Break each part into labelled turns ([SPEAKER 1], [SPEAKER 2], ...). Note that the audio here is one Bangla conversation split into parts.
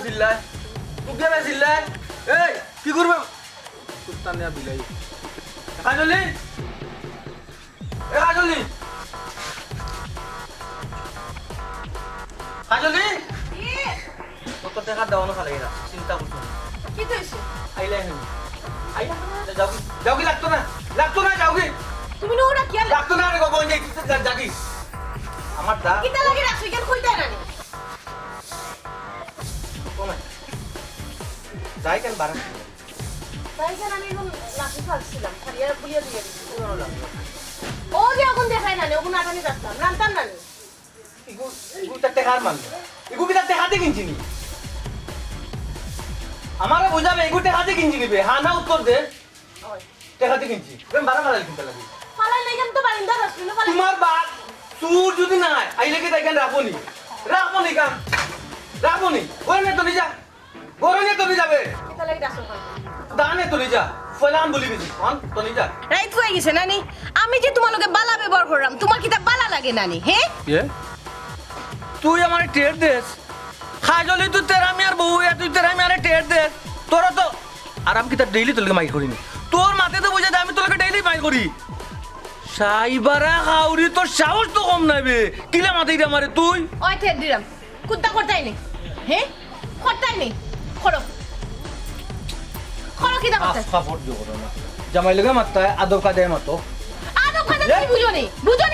[SPEAKER 1] চিল্লায় তুকে বে চিল্লায় এই কি করবে কুত্তা নিয়া বিলাই কাজলি এ কাজলি কাজলি কত টাকা দেওয়ানো খালে এরা চিন্তা করছো
[SPEAKER 2] কি কইছো
[SPEAKER 1] আইলাই নি আইলা যাও কি লাগতো না যাও কি
[SPEAKER 2] তুমি নোরা কি আর
[SPEAKER 1] লাগতো না রে গো যাই যাকি আমার দা
[SPEAKER 2] কিটা লাগি রাখছো কেন কইতা না নি
[SPEAKER 1] কমাই যাই কেন বারা
[SPEAKER 2] তাই কেন আমি এখন লাঠি ফালছিলাম খালিয়া বুলিয়া দিয়ে দিছি
[SPEAKER 1] পুরো লাগলো
[SPEAKER 2] ও যে এখন দেখাই না নি ওগুন আটানি রাখতাম রান্তাম না নি
[SPEAKER 1] ইগু তাতে হার মানলো ইগু কি তাতে হাতে কিনছি নি আমারে বুঝাবে ইগু টাকাতে কিনছি নিবে হ্যাঁ না উত্তর দে
[SPEAKER 2] ওই
[SPEAKER 1] টাকাতে কিনছি তুমি বারা মারাল কিনতে লাগি
[SPEAKER 2] ফালাই নাই কেন তো বারিন্দা রাখছিল ফালাই
[SPEAKER 1] তোমার বাপ চুর যদি না আইলে কি দেখেন রাখবনি কাম রাখবনি গরনে তো নিজা গরনে তো যাবে
[SPEAKER 2] কিটা লাগি রাখছো
[SPEAKER 1] দানে তো নিজা ফলান বলি গেছি কোন তো নিজা
[SPEAKER 2] রাইট হয়ে গেছে নানি আমি যে তোমার লগে বালা ব্যবহার করলাম তোমার কিটা বালা লাগে নানি হে
[SPEAKER 1] ये তুই আমার টের দেস খাজলি তুই তেরা আমি আর বউ তুই তেরা আমি আর টের দেস তোরা তো আর আমি কি তার ডেইলি তোলকে মাই করিনি তোর মাথায় তো বুঝে আমি তোলকে ডেইলি মাই করি সাইবারা হাউরি তোর সাহস তো কম নাইবে কিলা মাথায় দিয়ে আমারে তুই
[SPEAKER 2] ওই ঠের দিলাম কুত্তা করতাই নি হে করতাই নি করো করো কিটা করতাই
[SPEAKER 1] সাপোর্ট দিও না জামাই লগে মারতা আদব কাদায় মতো
[SPEAKER 2] আদব খাদা তুমি বুঝো নি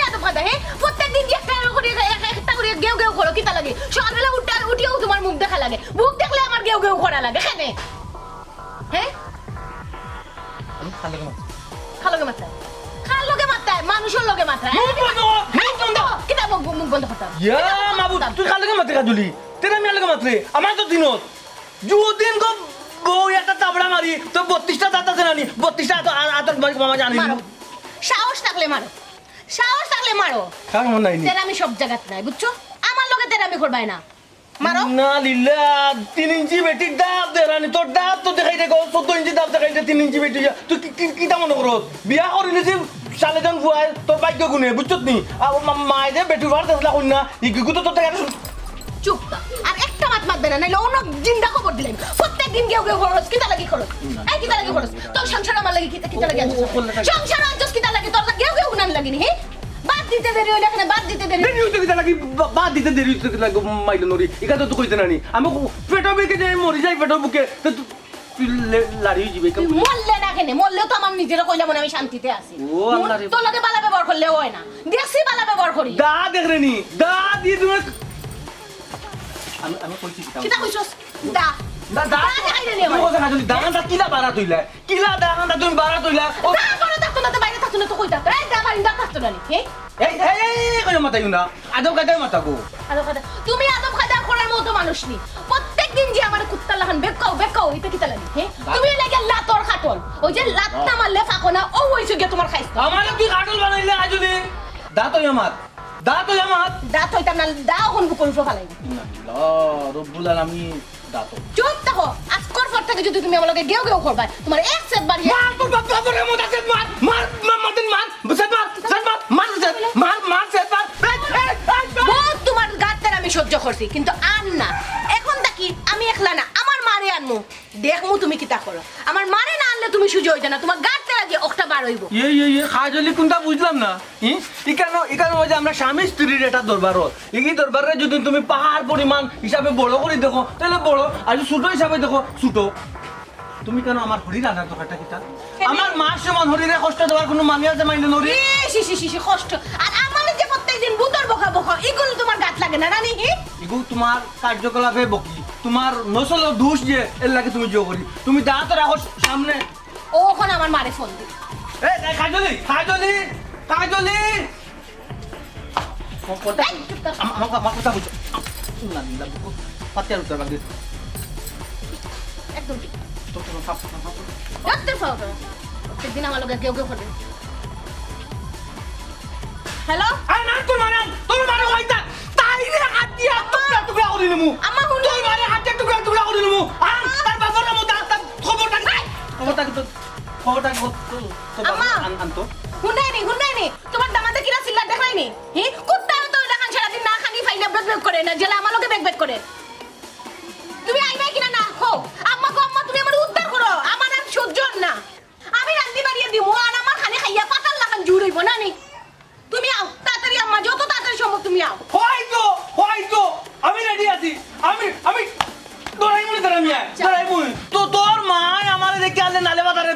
[SPEAKER 2] আদব খাদা হে প্রত্যেকদিন যে একটা করে একটা করে গেউ গেউ করো কিটা লাগে সকালবেলা উঠিও তোমার মুখ দেখা লাগে মুখ দেখলে আমার গেউ গেউ করা লাগে কেনে হে
[SPEAKER 1] আমি খালে মারতা
[SPEAKER 2] খালগে মাত্রা খালগে মাত্রা মানুষের লগে মাত্রা কিটা মুখ বন্ধ করতাম
[SPEAKER 1] ইয়া মাবু তুই খালে মারতে কাজলি তেরা আমি লগে মারতে আমার তো দিনত যুদিন গো বউ একটা তাবড়া মারি তো 32টা দাঁত আছে নানি 32টা আতর মামা জানি
[SPEAKER 2] মারো সাহস থাকলে মারো সাহস থাকলে মারো
[SPEAKER 1] কার মন নাই
[SPEAKER 2] তেরা আমি সব জায়গাতে নাই বুঝছো আমার লগে তেরা আমি করবাই না মারো
[SPEAKER 1] না লিল্লা 3 ইঞ্চি বেটি দাঁত দেরানি তোর দাঁত তো দেখাই দে 14 ইঞ্চি দাঁত দেখাই দে 3 ইঞ্চি বেটি তুই কি তা মনে করছ বিয়া করিনি যে সালে জন ফুয়াই তোর ভাগ্য গুনে বুঝছত নি মাই দে বেটি বার দেখলা কইনা ইগু তো তোর টাকা
[SPEAKER 2] চুপ আর একটা মাত মাতবে না নাইলে অন্য জিন্দা খবর দিলেন প্রত্যেকদিন গেউ গেউ খরচ কিটা লাগি খরচ এই কিটা লাগি খরচ তোর সংসার আমার লাগি কিটা লাগি সংসার আনছস কিটা লাগি তোর গেউ গেউ নাম লাগিনি হে বাদ দিতে দেরি হইলে এখানে বাদ দিতে দেরি
[SPEAKER 1] দেরি হইতে কিটা লাগি বাদ দিতে দেরি হইতে লাগি মাইল নরি ইকা তো কইতে নানি আমি পেটো বেকে যে মরি যাই পেটো বুকে তো তুই লাড়ি যাবে কেমন
[SPEAKER 2] মরলে না কেনে মরলেও তো আমার নিজের কইলা মনে আমি শান্তিতে আছি
[SPEAKER 1] ও আল্লাহ রে
[SPEAKER 2] তোর লগে বালা ব্যবহার করলে হয় না দেখছি বালা ব্যবহার করি
[SPEAKER 1] দা দেখ রেনি দা দিয়ে তুমি আমি কইছি
[SPEAKER 2] কিটা কইছস দা
[SPEAKER 1] দা দা
[SPEAKER 2] দেখাই রে
[SPEAKER 1] তুমি কথা কাজলি দাগানটা কিলা বাড়া তুইলা কিলা দাগানটা তুমি বাড়া তুইলা ও
[SPEAKER 2] দা করে থাকতো না তো বাইরে থাকতো না তো কইতা এই দা বারিন্দা থাকতো না হে
[SPEAKER 1] এই কই মাথায় না আদব কাটাই মাথা গো
[SPEAKER 2] আদব খাদা তুমি আদব খাদা করার মতো মানুষ নি প্রত্যেকদিন যে আমার কুত্তা লাগান বেকাও এটা কি তালানি হে তুমি লাগে লাতর খাটল ওই যে লাতটা মারলে ফাকো না ও হইছে গে তোমার খাইছ
[SPEAKER 1] আমারে তুই কাটল বানাইলে আজলি দা তো আমার
[SPEAKER 2] দাঁত হইতাম না দা ওখান বুকুর উপর ফালাই
[SPEAKER 1] রব্বুল আলামিন দা তো
[SPEAKER 2] চুপ থাকো আজকর পর থেকে যদি তুমি আমার লগে গেও গেও করবা তোমার এক সেট বাড়ি
[SPEAKER 1] মার তোর বাপ বাপরে মোটা সেট মার
[SPEAKER 2] বহুত তোমার গাতের আমি সহ্য করছি কিন্তু আর না এখন দেখি আমি একলা না আমার মারে আনমু দেখমু তুমি কিতা করো আমার মারে না আনলে তুমি সুযোগ হইতা না তোমার গাতে লাগে একটা বার হইব
[SPEAKER 1] এই খাজলি কোনটা বুঝলাম না ইকানো যে আমরা স্বামী স্ত্রীর এটা দরবার এই দরবারে যদি তুমি পাহাড় পরিমাণ হিসাবে বড় করে দেখো তাহলে বড় আর যদি ছোট হিসাবে দেখো ছোট তুমি কেন আমার হরি রান্নার দরকারটা কিতা আমার মার সমান হরিরে কষ্ট দেওয়ার কোনো মানি আছে মাইলে নরি
[SPEAKER 2] শিশি কষ্ট আর আমার যে প্রত্যেকদিন বুতর বকা এগুলো তোমার গাত লাগে না রানী
[SPEAKER 1] এগু তোমার কার্যকলাপে বকি তোমার নসল দোষ যে এর লাগে তুমি জো করি তুমি দাঁত রাখো সামনে
[SPEAKER 2] ওখানে আমার মারে ফোন দি
[SPEAKER 1] এই কাজলি আমার কথা বুঝো না দিলা পাতিয়ার উত্তর বাকি
[SPEAKER 2] একদম
[SPEAKER 1] তো সাপ
[SPEAKER 2] ডাক্তার ফোন করো প্রত্যেকদিন আমার লগে কেউ করবে হ্যালো
[SPEAKER 1] আরে না তোর মারে হইতা তাইরে হাত দিয়া টুকরা করে নিমু
[SPEAKER 2] আমার হুন
[SPEAKER 1] তোর মারে হাত দিয়া টুকরা করে নিমু আর তার বাবার নাম তার খবরটা আনতো
[SPEAKER 2] হুন্ডাইনি তোমার দামাতে কিরা সিল্লা দেখাইনি হি কুত্তা তো দেখান সারা দিন না খানি ফাইনা বেক করে না জেলা আমার লগে বেক করে তুমি আইবা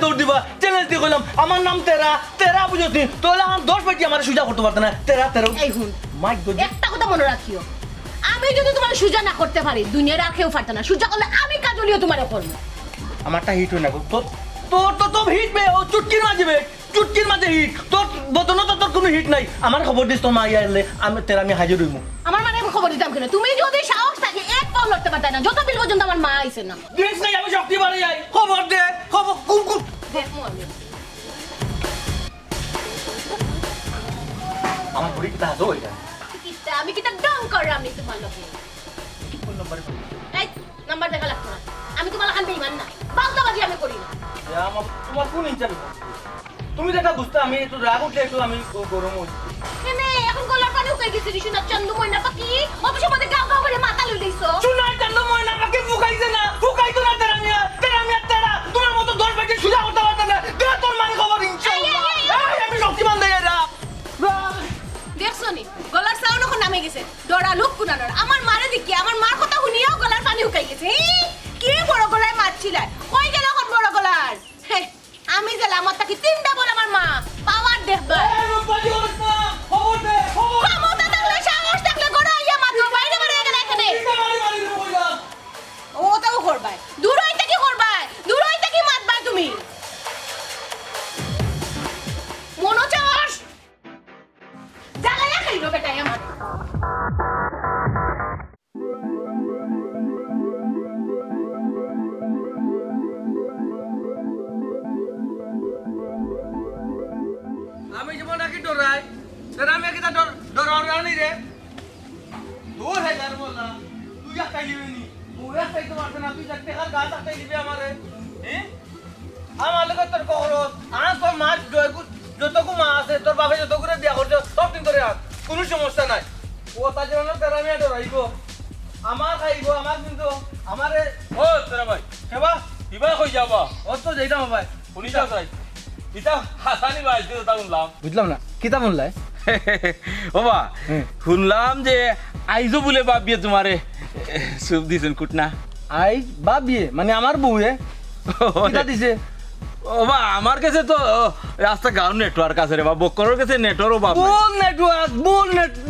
[SPEAKER 1] দৌড় দিবা চ্যালেঞ্জ দিয়ে কইলাম আমার নাম তেরা তেরা বুঝতি তোলা 10 বেটি আমার সুজা করতে পারত না তেরা তেরা
[SPEAKER 2] এই হুন
[SPEAKER 1] মাই গড
[SPEAKER 2] একটা কথা মনে রাখিও আমি যদি তোমার সুজা না করতে পারি দুনিয়া রাখেও পারত না সুজা করলে আমি কাজলিও তোমারে করব
[SPEAKER 1] আমারটা হিট হই না গো তোর তোর তো তো হিট বে ও চুটকির মাঝে বে চুটকির মাঝে হিট তোর বদন তো তোর কোনো হিট নাই আমার খবর দিস তো মা আইলে আমি তেরা আমি হাজির হইমু
[SPEAKER 2] আমার মানে খবর দিতাম কেন তুমি যদি সাহস থাকে এক পাও লড়তে পারতা না যত বিল পর্যন্ত আমার মা আইছে না
[SPEAKER 1] দেখ নাই আমি শক্তি বাড়ি যাই খবর দে খবর কুম কুম
[SPEAKER 2] দেখমু আমি
[SPEAKER 1] আমার বড়ি কি তাজো হইতা
[SPEAKER 2] কিটা আমি কিটা ডং করলাম নি তোমার লগে
[SPEAKER 1] কোন নাম্বার
[SPEAKER 2] এই নাম্বার দেখা লাগতো না আমি তোমার লাগান বেইমান না বাউতাবাজি আমি করি না
[SPEAKER 1] আমার তোমার কোন ইনচার্জ তুমি যেটা বুঝতে আমি একটু রাগ উঠলে একটু আমি গরম হই
[SPEAKER 2] কেনে এখন গলার পানি উকাই গেছে রিশুনা চন্দ ময়না পাখি অফিসের মধ্যে গাও গাও করে মাথা লই লইছো
[SPEAKER 1] শুনাই চন্দ ময়না পাখি ফুকাইছে না ফুকাইতো না তেরা মিয়া তেরা তোমার মতো 10 বেটি সুজা করতে পারত না দে তোর মানে খবর ইনশাআল্লাহ এই আমি শক্তিমান দেই এরা
[SPEAKER 2] দেখছো নি গলার সাউন্ড এখন নামে গেছে ডরা লোক কুনানোর আমার মারে দেখি আমার মার কথা শুনিয়াও গলার পানি উকাই গেছে কি বড় গলায় মারছিলা কই গেল এখন বড় গলার আমি যে আমার তাকে তিনটা বল আমার মা পাওয়ার দেখবা
[SPEAKER 1] এই রূপবাজি হইছ না খবর দে খবর
[SPEAKER 2] ক্ষমতা থাকলে সাহস থাকলে গড়া ইয়া মাত্র বাইরে বাইরে গেলে এখানে
[SPEAKER 1] মারি মারি কইলা
[SPEAKER 2] ও তাও করবাই দূর হইতে কি করবাই দূর হইতে কি মাতবাই তুমি মনোচাস জ্বালায়া খাইলো বেটাই আমার
[SPEAKER 1] আমি যেমন নাকি ডরাই তেরা আমি কি ডরানি রে দূর হে যার বললা তুই যা খাইলি নি ওরা খাইতে পারছ না তুই যা টেকার গাছ আটাই দিবি আমারে হ্যাঁ আমার লগে তোর খরচ আর তোর মাছ যতটুকু মা আছে তোর বাবা যত করে দিয়া করছে সব দিন করে রাখ কোনো সমস্যা নাই ও তার জন্য তেরা আমি ডরাইব আমার খাইব আমার কিন্তু আমারে
[SPEAKER 3] ও তেরা ভাই
[SPEAKER 1] কেবা
[SPEAKER 3] কিবা কই যাবা
[SPEAKER 1] ও তো যাইতাম ভাই
[SPEAKER 3] শুনি যাও তাই ইতা হাসানি ভাই দিও তা শুনলাম
[SPEAKER 1] বুঝলাম না কিতা বললাই
[SPEAKER 3] ওবা
[SPEAKER 1] হুম।
[SPEAKER 3] শুনলাম যে আইজো বলে বাবিয়ে তোমারে সুপ দিছেন কুটনা
[SPEAKER 1] আই বাবিয়ে মানে আমার বউয়ে কিতা দিছে
[SPEAKER 3] ওবা আমার কাছে তো রাস্তা গাঁও নেটওয়ার্ক আছে রে বা বক্করের কাছে নেটওয়ার্কও বাপ নাই।
[SPEAKER 1] বল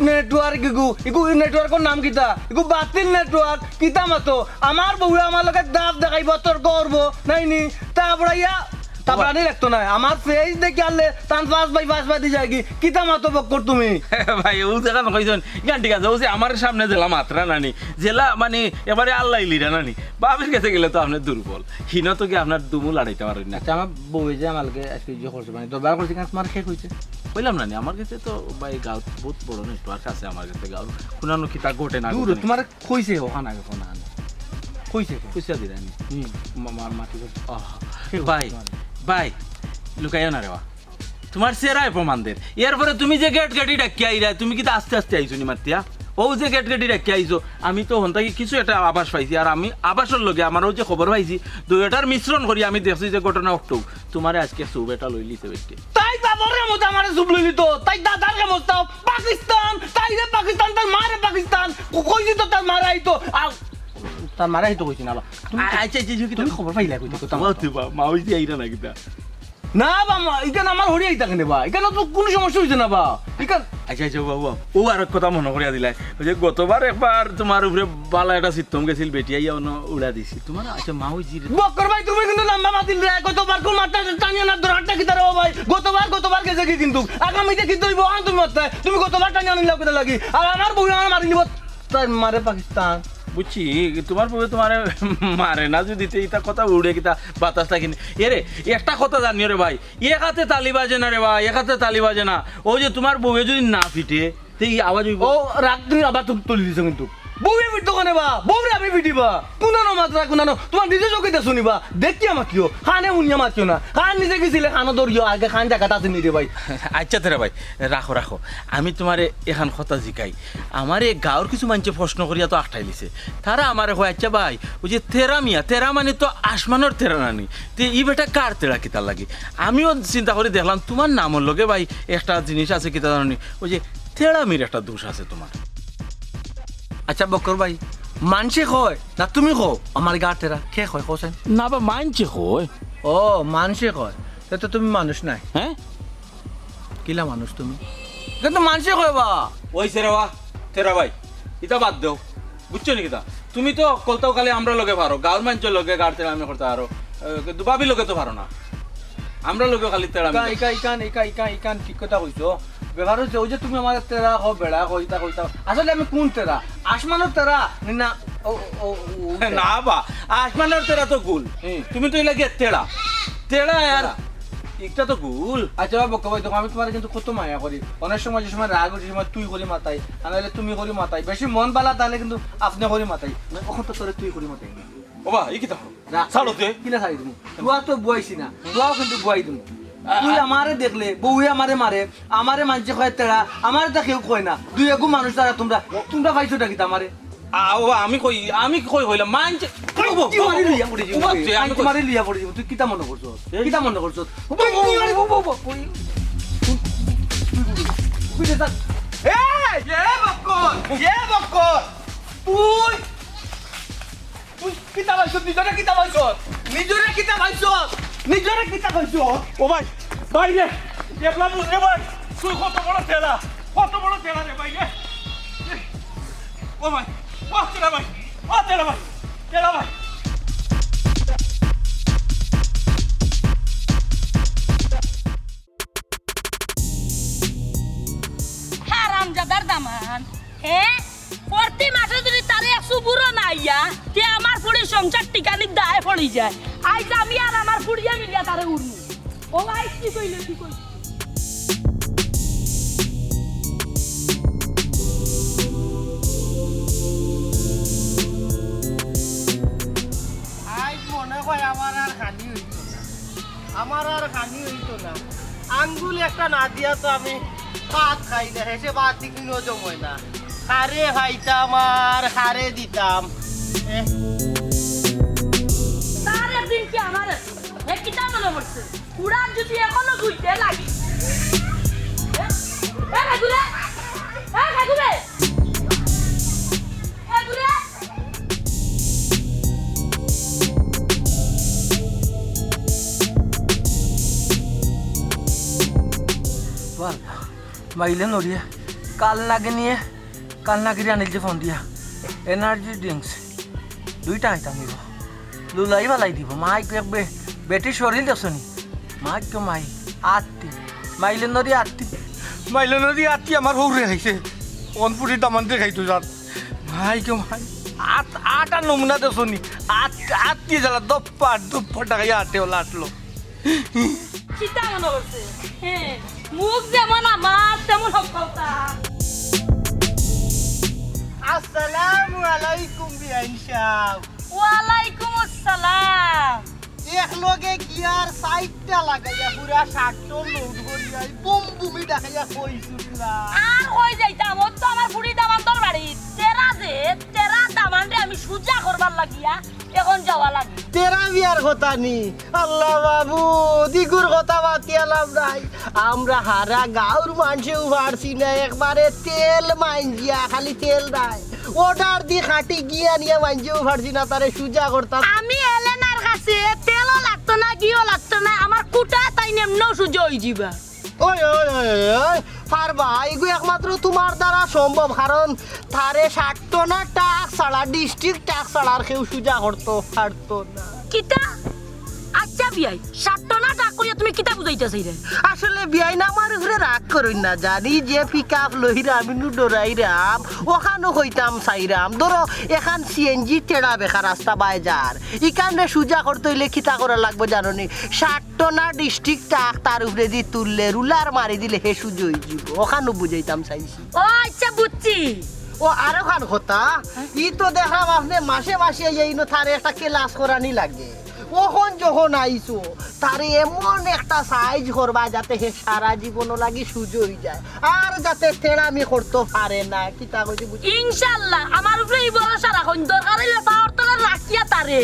[SPEAKER 1] নেটওয়ার্ক ইগু নেটওয়ার্কের নাম কিতা ইগু বাতিল নেটওয়ার্ক কিতা মাতো আমার বউয়ে আমার লগে দাঁত দেখাইব তর্ক করব নাইনি তারপরে ইয়া তারপরে আনি রাখতো না আমার ফেস দেখে আনলে তান পাঁচ বাই দি যায় কি কিতা মাতো বক্কর তুমি
[SPEAKER 3] ভাই ও যেখান কইছেন গান ঠিক আছে ও যে আমার সামনে জেলা মাত্রা নানি জেলা মানে এবারে আল্লাহ লিরা নানি বাবির কাছে গেলে তো আপনার দুর্বল হিন তো কি আপনার দুমু লাড়াইতে পারেন না
[SPEAKER 1] আচ্ছা আমার বউয়ে যে আমাকে আজকে যে করছে মানে দরবার করছে কাজ মার শেষ হইছে
[SPEAKER 3] বললাম না আমার কাছে তো ভাই গাঁও বহুত বড় নেটওয়ার্ক আছে আমার কাছে গাঁও কোনানো কি তা ঘটে না
[SPEAKER 1] দূর তোমার কইছে ওখানে আগে কোনা কইছে
[SPEAKER 3] খুশিয়া দিলানি
[SPEAKER 1] মাটি
[SPEAKER 3] ভাই ভাই লুকাইও না রেবা তোমার সেরাই প্রমাণ দের এরপরে তুমি যে গেট গাড়ি ডাকি আইরা তুমি কি আস্তে আস্তে আইছো নি মাতিয়া ও যে গেট গাড়ি ডাকি আইছো আমি তো হন্তাকি কিছু একটা আভাস পাইছি আর আমি আভাসের লগে আমারও যে খবর পাইছি দুইটার মিশ্রণ করি আমি দেখছি যে ঘটনা অক্টো তোমার আজকে সুবেটা লই লিছে বেটে
[SPEAKER 1] তাই বাবরে মত আমারে জুবলি লিতো তাই দাদার কে মত পাকিস্তান তাই রে পাকিস্তান তার মারে পাকিস্তান কই দিত তার মারাই তো তার মারাই তো কইছি না তুমি
[SPEAKER 3] আচ্ছা আচ্ছা কি
[SPEAKER 1] তুমি খবর পাইলা কইতো কথা
[SPEAKER 3] মা হইছি আইরা না কিতা
[SPEAKER 1] না বাবা ইকান আমার হরি আইতা কেন বা ইকান তো কোনো সমস্যা হইছে না বা ইকান
[SPEAKER 3] আচ্ছা আচ্ছা বাবু ও আর এক কথা মনে করিয়া দিলাই ওই যে গতবার একবার তোমার উপরে বালা একটা সিস্টেম গেছিল বেটিয়াইয়া উড়া দিছি তোমার আচ্ছা মা হইছি
[SPEAKER 1] বক্কর ভাই তুমি কিন্তু লম্বা মাতিল রে গতবার কোন মাত্রা টানিয়া না দরটা কি তার ভাই গতবার গেছে কি কিন্তু আগামীতে কি দইব আন তুমি মাত্রা তুমি গতবার টানিয়া আনিলা কইতা লাগি আর আমার বউ আমার মারি নিব তাই মারে পাকিস্তান
[SPEAKER 3] বুঝছি তোমার বউ তোমার মারে না যদি এটা কথা উড়ে কিতা বাতাসটা কিনে এরে একটা কথা জানিও রে ভাই এক হাতে তালি বাজে না রে ভাই এক হাতে তালি বাজে না ও যে তোমার বউয়ে যদি না ফিটে তো এই আওয়াজ হইব
[SPEAKER 1] ও রাত তুমি আবার তুলি দিছো কিন্তু বউয়ে ফিট দোকানে বা বউরে আমি ফিটিবা কোনানো মাত্রা কোনানো তোমার নিজে চোখে দে শুনিবা দেখি আমার কিও খানে উনিয়া মাতিও না খান নিজে গেছিলে খানো দরিও আগে খান জায়গাটা আছে নি রে ভাই
[SPEAKER 3] আচ্ছা তেরা ভাই রাখো রাখো আমি তোমারে এখান কথা জিকাই আমার এই গাঁৱৰ কিছু মানুষে প্রশ্ন করিয়া তো আঠাই লিছে তারা আমারে কয় আচ্ছা ভাই ওই যে তেরা মিয়া তেরা মানে তো আসমানের তেরা নানি তে ই বেটা কার তেরা কিতার লাগে আমিও চিন্তা করে দেখলাম তোমার নামের লগে ভাই একটা জিনিস আছে কিতা জানি ওই যে তেরামির একটা দোষ আছে তোমার
[SPEAKER 1] আচ্ছা বক্কর ভাই মানসে কয় না তুমি কও আমার গা তেরা কে কয় কোসেন
[SPEAKER 3] না বা মানছে কয়
[SPEAKER 1] ও মানুষে কয় তো তুমি মানুষ নাই
[SPEAKER 3] হ্যাঁ
[SPEAKER 1] কিলা মানুষ তুমি কিন্তু মানুষে কয় বা
[SPEAKER 3] ওই সেরা তেরা ভাই ইটা বাদ দেও বুঝছো নি কিতা তুমি তো কলতাও খালি আমরা লগে পারো গাঁর মানুষের লগে গাড় তেরামি করতে পারো কিন্তু বাবি লগে তো পারো না আমরা লগে খালি তেরামি
[SPEAKER 1] ইকান ঠিক কথা কইছো ব্যাপার হচ্ছে ওই যে তুমি আমার তেরা হো বেড়া কইতা কইতা আসলে আমি কোন তেরা আসমানের তেরা না
[SPEAKER 3] না বা আসমানের তেরা তো গুল তুমি তো লাগে তেড়া তেড়া আর একটা তো গুল
[SPEAKER 1] আচ্ছা বাবা কই দেখো আমি তোমার কিন্তু কত মায়া করি অনেক সময় যে সময় রাগ হচ্ছে সময় তুই করি মাতাই আর নাহলে তুমি করি মাতাই বেশি মন বালা তাহলে কিন্তু আপনি করি মাতাই ওখান তো তোরে তুই করি মাতাই
[SPEAKER 3] ও বা এই কিতা ছাড়ো দে
[SPEAKER 1] কিনা ছাড়ি দিমু তুয়া তো বইছি না তুয়াও কিন্তু বই দিমু তুই আমারে দেখলে বউয়ে আমারে মারে আমারে মানছে কয় তেরা আমারে তা কেউ কয় না দুই একু মানুষ তারা তোমরা পাইছো নাকি আমারে
[SPEAKER 3] আমি কই হইলাম মানছে
[SPEAKER 1] আমি তোমারে লিয়া পড়ে যাব তুই কিতা মনে করছো কিতা মনে করছো
[SPEAKER 3] ও ভাই ভাই রে দেখলাম রে ভাই তুই কত বড় তেলা রে ভাই রে ও ভাই ও তেলা ভাই তেলা ভাই
[SPEAKER 4] হারামজাদার দামান হ্যাঁ প্রতি মাসে যদি তারে সুপুরো না আইয়া তে আমার পুরি সংসার টিকানি দায় পড়ি যায় আইজ আমি আর আমার পুড়িয়া মিলিয়া তারে উড়নু ও ভাই কি কইলে
[SPEAKER 5] আজ মনে হয় আমার আর হানি হইতো না আঙ্গুল একটা না দিয়া তো আমি ভাত খাই না হেসে ভাত দিকিনও জময় না হারে খাইতাম আর হারে দিতাম
[SPEAKER 4] তার একদিন কি আমার হে কিতা মনে পড়ছে উড়ান যদি এখনো ঘুরতে লাগি এ কাগুরে
[SPEAKER 1] মাইলে নড়িয়া কাল নাগিয়ে আনিল যে ফোন দিয়া এনার্জি ড্রিঙ্কস 2 টাকা আইতাম দিব লুলাই বালাই দিব মাইক একবে বেটি শরীর দেখছনি মাইক তো মাইলে নদী আত্তি আমার হৌরে খাইছে অনপুরি দামান দিয়ে খাইতো যাত মাইক আট আর নমুনা দেখছনি আত্তি জ্বালা দপ্পা টাকা আটে ওলা আটলো
[SPEAKER 4] কিতা মনে করছে হ্যাঁ মুখ যেমন আমার তেমন হকলতা
[SPEAKER 5] আসসালামু আলাইকুম বিআইন সাহেব
[SPEAKER 4] ওয়ালাইকুম আসসালাম
[SPEAKER 5] এক লগে কি আর সাইটটা লাগাইয়া পুরা 60 লোড করিয়া বুমি দেখাইয়া কইছুলা
[SPEAKER 4] আর কই যাইতাম ও তো আমার বুড়ি দামান্তর বাড়ি তেরা দামান রে আমি সুজা করবার লাগিয়া এখন যাওয়া লাগে
[SPEAKER 5] তেরা বিয়ার কথা নি আল্লাহ বাবু দিগুর কথা বাতিয়ালাম নাই আমরা হারা গাঁর মানুষেও পারছি না একবারে তেল মাইঞ্জিয়া খালি তেল নাই অর্ডার দি খাটি গিয়া নিয়ে মাইঞ্জিও পারছি না তারে সুজা করতাম
[SPEAKER 4] আমি এলেনার কাছে তেলও লাগতো না ঘিও লাগতো না আমার কুটা তাই নেমনো সুজা হই যাবা
[SPEAKER 5] ওই পারবা এগু একমাত্র তোমার দ্বারা সম্ভব কারণ তারে 60 না টাক ছাড়া ডিস্ট্রিক্ট টাক ছাড়ার কেউ সুজা করতো পারতো না
[SPEAKER 4] কিতা আচ্ছা বিয়াই 60 না টাকা কইয়া তুমি কিতা বুঝাইতাছই রে
[SPEAKER 5] আসলে বিয়াই না আমার উপরে রাগ করুন না জানি যে পিকআপ লহিরা আমি নু ডরাইরাম ওখানো হইতাম সাইরাম ধরো এখান সিএনজি টেড়া বেকার রাস্তা বাজার ইকানে সুজা করতে হইলে কিতা করা লাগবে জানো নি 60 না ডিস্ট্রিক্ট টাক তার উপরে দি তুললে রুলার মারি দিলে হে সুজা হই যাব ওখানো বুঝাইতাম চাইছি
[SPEAKER 4] ও আচ্ছা বুঝছি
[SPEAKER 5] ও আরো খান কথা ই তো দেখলাম আপনি মাসে মাসে এইনো তারে একটা ক্লাস করানি লাগে ওখন যখন আইছো তারে এমন একটা সাইজ করবা যাতে হে সারা জীবন লাগি সুজো হয়ে যায় আর যাতে তেড়ামি করতে পারে না কি তা কইছি বুঝি
[SPEAKER 4] ইনশাআল্লাহ আমার উপরে এই ভরসা রাখুন দরকার হইলে পাওয়ার তলে রাখিয়া তারে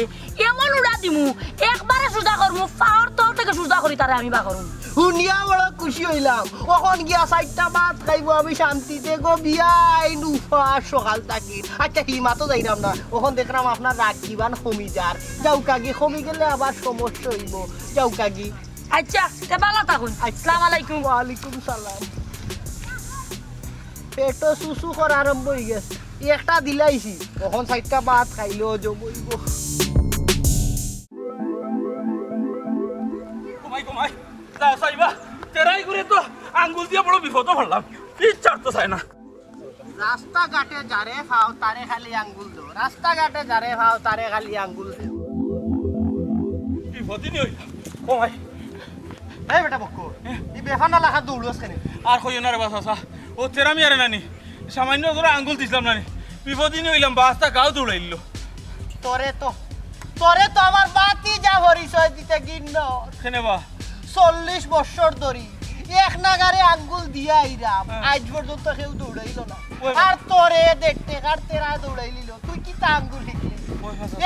[SPEAKER 4] এমন উড়া দিমু একবারে সুজা করমু পাওয়ার তলতে থেকে সুজা করি তারে আমি বা করুন
[SPEAKER 5] শুনিয়া বড় খুশি হইলাম ওখন গিয়া 4টা ভাত খাইব আমি শান্তিতে গো বিয়াই নুফা সকাল থাকি আচ্ছা হিমাতো যাইরাম না ওখন দেখলাম আপনার রাগ জীবান কমি যার যাও কাগি কমি গেলে আবার সমস্যা হইব যাও কাগি
[SPEAKER 4] আচ্ছা তে বালা থাকুন আসসালামু আলাইকুম
[SPEAKER 5] ওয়ালাইকুম সালাম পেটো সুসু করা আরম্ভ হয়ে গেছে একটা দিলাইছি ওখন 4টা ভাত খাইলো জমইব
[SPEAKER 3] কমাই তা সাইবা তেরাই করে তো আঙ্গুল দিয়ে বড় বিপদ পড়লাম ইচ্ছার তো চাই না
[SPEAKER 5] রাস্তাঘাটে যারে খাও তারে খালি আঙ্গুল দো রাস্তাঘাটে যারে খাও তারে খালি আঙ্গুল দো
[SPEAKER 3] বিপদই নিয়ে হইলাম কমাই
[SPEAKER 5] এই বেটা বক্কো এই বেফানা লাখা দৌড়স কেন
[SPEAKER 3] আর কইও না রে বাসা ও তেরামি আরে নানি সামান্য করে আঙ্গুল দিছিলাম নানি বিপদই নিয়ে হইলাম বাসটা গাও দৌড়াইল
[SPEAKER 5] তোরে তো আমার বাতি যা পরিচয় দিতে গিন্ন
[SPEAKER 3] কেনে বা
[SPEAKER 5] 40 বছর ধরি এক নাগারে আঙ্গুল দিয়া আইরাম আজ পর্যন্ত কেউ দৌড়াইল না আর তোরে দেখতে কার তেরা দৌড়াইলিল তুই কি তা আঙ্গুল শিখলি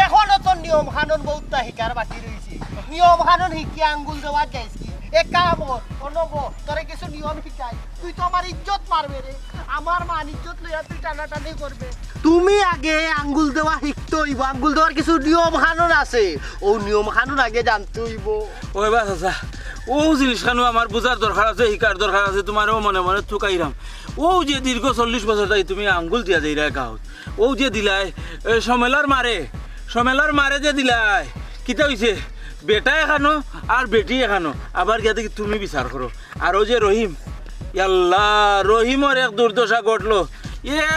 [SPEAKER 5] এখনো তো নিয়ম কানুন বহুতটা শিকার বাকি রয়েছে নিয়ম কানুন শিখি আঙ্গুল দেওয়া যাইস কি এক কাম অনব তোরে কিছু নিয়ম শিখাই তুই তো আমার ইজ্জত মারবে রে আমার মান ইজ্জত লইয়া তুই টানাটানি করবে তুমি আগে আঙ্গুল দেওয়া শিখতে হইব আঙ্গুল দেওয়ার কিছু নিয়ম কানুন আছে ও নিয়ম কানুন আগে জানতে হইব
[SPEAKER 3] ওই বাসা ও জিনিস খানো আমার বোঝার দরকার আছে শিকার দরকার আছে তোমারও মনে মনে থুকাইরাম ও যে দীর্ঘ 40 বছর তাই তুমি আঙ্গুল দিয়া যাই রে গাঁত ও যে দিলাই সমেলার মারে যে দিলাই কিতা হইছে বেটা এখানো আর বেটি এখানো আবার গিয়া দেখি তুমি বিচার করো আর ও যে রহিম ইয়াল্লাহ রহিমর এক দুর্দশা ঘটলো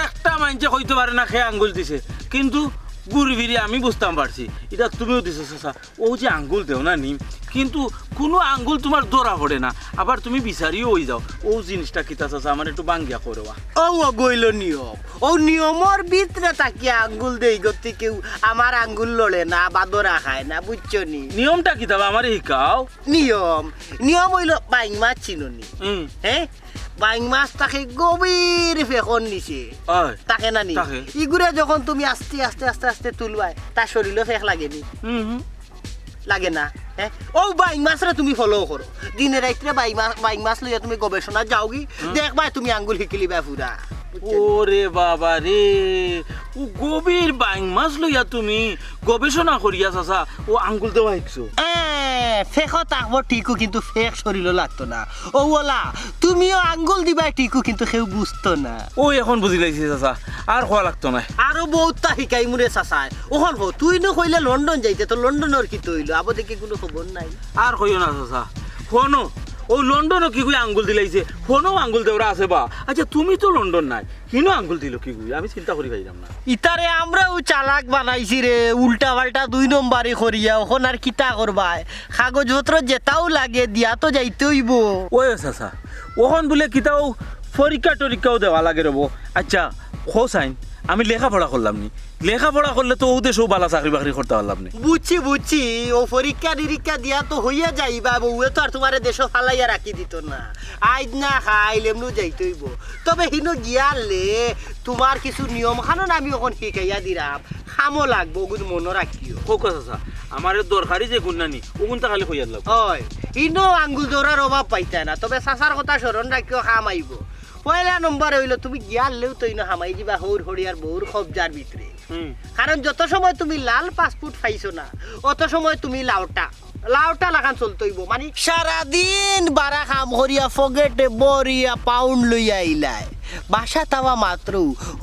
[SPEAKER 3] একটা মাইনছে কইতে পারে না খেয়ে আঙ্গুল দিছে কিন্তু ঘুরি ফিরি আমি বুঝতাম পারছি এটা তুমিও দিছো চাচা ও যে আঙ্গুল দেও না নিম কিন্তু কোনো আঙ্গুল তোমার ধরা পড়ে না আবার তুমি বিচারিও হয়ে যাও ও জিনিসটা কিতা চাচা আমার একটু বাঙ্গিয়া করবা
[SPEAKER 5] ও গইল নিয়ম ও নিয়মর ভিতরে তাকিয়া আঙ্গুল দেই গতি কেউ আমার আঙ্গুল লড়ে না বা ধরা খায় না বুঝছো নি
[SPEAKER 3] নিয়মটা কিতা আমার শিকাও
[SPEAKER 5] নিয়ম হইল বাইং মাছ চিনুনি হ্যাঁ বাইং মাছ তাকে গভীর ফেকন নিছে
[SPEAKER 3] হয়
[SPEAKER 5] তাকে না নি
[SPEAKER 3] তাকে।
[SPEAKER 5] ইগুরে যখন তুমি আস্তে আস্তে আস্তে আস্তে তুলবাই তার শরীরে ফেক লাগেনি লাগে না হ্যাঁ ও বাইং মাছরে তুমি ফলো করো দিনে রাত্রে বাইং মাছ লইয়া তুমি গবেষণা যাওগি দেখবাই তুমি আঙ্গুল শিকিলিবা পুরা
[SPEAKER 3] ওরে বাবা রে ও গভীর বাইং মাছ লইয়া তুমি গবেষণা করিয়া চাচা ও আঙ্গুল দেওয়া শিখছো
[SPEAKER 5] ফেক থাকবো ঠিকও কিন্তু ফেক শরীরও লাগতো না ও ওলা তুমিও আঙ্গুল দিবা ঠিকও কিন্তু কেউ বুঝতো না
[SPEAKER 3] ও এখন বুঝি লাগছে চাচা আর খোয়া লাগতো না
[SPEAKER 5] আরো বহুতটা শিকাই মুরে চাচাই ওখন হো তুই নো কইলে লন্ডন যাইতে তো লন্ডনের কি তৈল আবো দেখে কোনো খবর নাই
[SPEAKER 3] আর কইও না চাচা ফোনো ও লন্ডনও কি কই আঙ্গুল দিলাইছে ফোনও আঙ্গুল দেওয়া আছে বা আচ্ছা তুমি তো লন্ডন নাই হিনো আঙ্গুল দিল কি কই আমি চিন্তা করি পাইলাম না
[SPEAKER 5] ইতারে আমরাও চালাক বানাইছি রে উল্টা পাল্টা 2 নম্বরই করিয়া ওখন আর কিতা করবাই কাগজপত্র যেটাও লাগে দিয়া তো যাইতে হইব
[SPEAKER 3] ওই চাচা ওখন বলে কিতাও পরীক্ষাও দেওয়া লাগে রব আচ্ছা হোসাইন আমি লেখাপড়া করলাম নি লেখাপড়া করলে তো ও দেশেও বালা চাকরি বাকরি করতে পারলাম নি
[SPEAKER 5] বুঝছি ও পরীক্ষা নিরীক্ষা দিয়া তো হইয়া যাইবা বউয়ে তো আর তোমার দেশ ফালাইয়া রাখি দিত না আইজ না খাইলে এমনও যাইতে হইব তবে হিনো গিয়ালে তোমার কিছু নিয়ম কানুন আমি ওখান শিখাইয়া দিলাম খামো লাগবো ওগুলো মনে রাখিও
[SPEAKER 3] হোক চাচা আমার দরকারি যে গুণানি ওগুনটা খালি কইয়ার লাগবে
[SPEAKER 5] হয় ইনো আঙ্গুল ধরার অভাব পাইতা না তবে চাচার কথা স্মরণ রাখিও খাম আইব পয়লা নম্বর হইলো তুমি গিয়ালেও তো ইনো হামাই দিবা হৌর হরিয়ার বউর কবজার ভিতরে কারণ যত সময় তুমি লাল পাসপোর্ট পাইছো না অত সময় তুমি লাউটা লাগান চলতে হইব মানে সারাদিন বারা খাম হরিয়া ফগেটে বরিয়া পাউন্ড লইয়া আইলাই বাসা তাওয়া মাত্র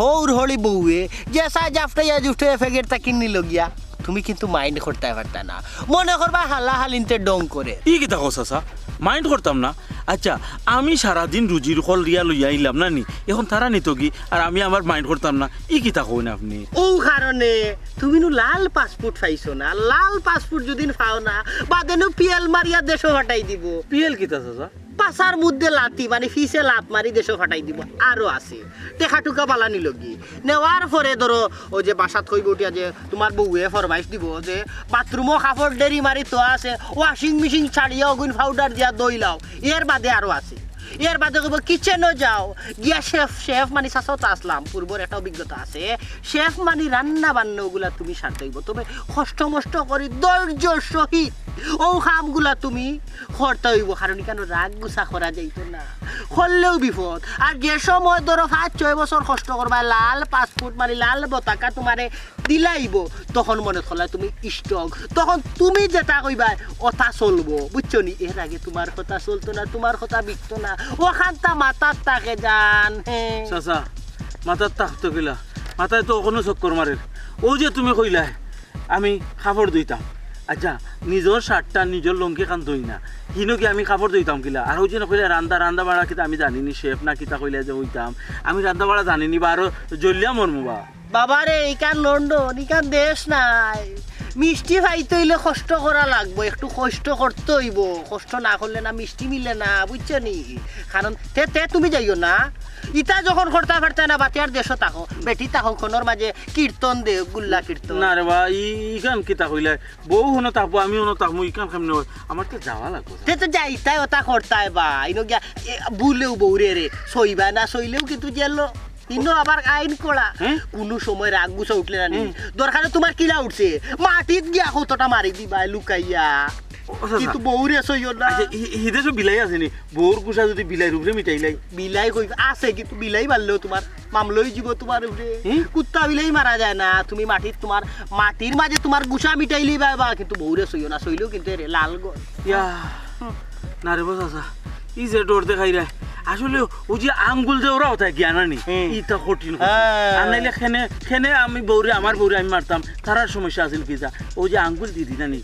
[SPEAKER 5] হৌর হলি বউয়ে যে সাই জাফটাইয়া জুফটে ফেগেট তা কিনি লগিয়া তুমি কিন্তু মাইন্ড করতে পারতা না মনে করবা হালা হালিনতে ডং করে
[SPEAKER 3] ই কি দেখো চাচা মাইন্ড করতাম না আচ্ছা আমি সারাদিন রুজির ফল রিয়া লইয়া আইলাম না নি এখন তারা নিত কি আর আমি আমার মাইন্ড করতাম না ই কি তা কই না আপনি
[SPEAKER 5] ও কারণে তুমি নু লাল পাসপোর্ট পাইছো না লাল পাসপোর্ট যদি পাও না বাদেনু পিএল মারিয়া দেশও হটাই দিব
[SPEAKER 3] পিএল কি তা চাচা
[SPEAKER 5] পাশার মধ্যে লাতি মানে ফিসে লাত মারি দেশও ফাটাই দিব আরো আছে টেকা টুকা পালা নিলগি নেওয়ার পরে ধরো ও যে বাসাত কইব উঠিয়া যে তোমার বউয়ে ফরমাইশ দিব যে বাথরুমও কাপড় ডেরি মারি তো আছে ওয়াশিং মেশিন ছাড়িয়া অগুন পাউডার দিয়া দইলাও এর বাদে আরো আছে এর বাদে কইব কিচেনও যাও গিয়া শেফ মানে সাসত আসলাম পূর্বর একটা অভিজ্ঞতা আছে শেফ মানে রান্না বান্না ওগুলা তুমি সারতে হইব তবে কষ্ট মষ্ট করি ধৈর্য সহিত ও কামগুলা তুমি করতে হইব কারণ কেন রাগ গুছা করা যাইতো না করলেও বিপদ আর যে সময় ধরো 5-6 বছর কষ্ট করবা লাল পাসপোর্ট মানে লাল পতাকা তোমারে দিলাইব তখন মনে করলা তুমি স্টক তখন তুমি যেটা কইবা ওটা চলবো বুঝছো নি এর আগে তোমার কথা চলতো না তোমার কথা বিকতো না ওখানটা মাথার তাকে জান হ্যাঁ
[SPEAKER 3] চাচা মাথার তাকতো গেলা মাথায় তো কোনো চক্কর মারে ও যে তুমি কইলা আমি কাপড় ধুইতাম আচ্ছা নিজের শার্টটা নিজের লঙ্কি খান ধুই না হিনো কি আমি কাপড় ধুইতাম কিলা আর ওই যে কইলে রান্দা বাড়া কিতা আমি জানিনি শেফ না কিতা কইলে যে হইতাম আমি রান্দা বাড়া জানিনি বা আরো জ্বলিয়া মরমু বা
[SPEAKER 5] বাবারে এইখান লন্ডন ইকান দেশ নাই মিষ্টি খাইতে হইলে কষ্ট করা লাগবো একটু কষ্ট করতে হইব কষ্ট না করলে না মিষ্টি মিলে না বুঝছো নি কারণ তে তুমি যাইও না ইটা যখন করতে পারতে না বাতিয়ার দেশও থাকো বেটি থাকো খনর মাঝে কীর্তন দে গুল্লা কীর্তন
[SPEAKER 3] না রে বা ইখান কিতা কইলে বউ হনো থাকবো আমি হনো থাকবো ইখান কেমনে হয় আমার তো যাওয়া লাগবো
[SPEAKER 5] তে তো যাইতাই ওটা করতাই বা ইনো গিয়া বুলেও বউরে রে সইবা না সইলেও কিন্তু জেলো ইনো আবার আইন করা কোনো সময় রাগ গুছা উঠলে না দরকারে তোমার কিলা উঠছে মাটিত গিয়া কতটা মারি দিবা লুকাইয়া কিন্তু বউরে সইও না
[SPEAKER 3] হিদে সব বিলাই আছে নি বউর গুছা যদি বিলাই রূপে মিটাইলাই
[SPEAKER 5] বিলাই কই আছে কিন্তু বিলাই মারলেও তোমার মামলই জীব তোমার উপরে কুত্তা বিলাই মারা যায় না তুমি মাটির মাঝে তোমার গুছা মিটাইলি বাবা কিন্তু বউরে সইও না সইলেও কিন্তু লাল গো
[SPEAKER 3] ইয়া না রে বাসা ই যে ডোর দেখাই রে আসলে ও যে আঙ্গুল যে ওরা ওটা জ্ঞান আনি ইটা কঠিন আর নাইলে খেনে আমি আমার বউরে আমি মারতাম তারার সমস্যা আছিল কি যা ও যে আঙ্গুল দিয়ে দিনা নি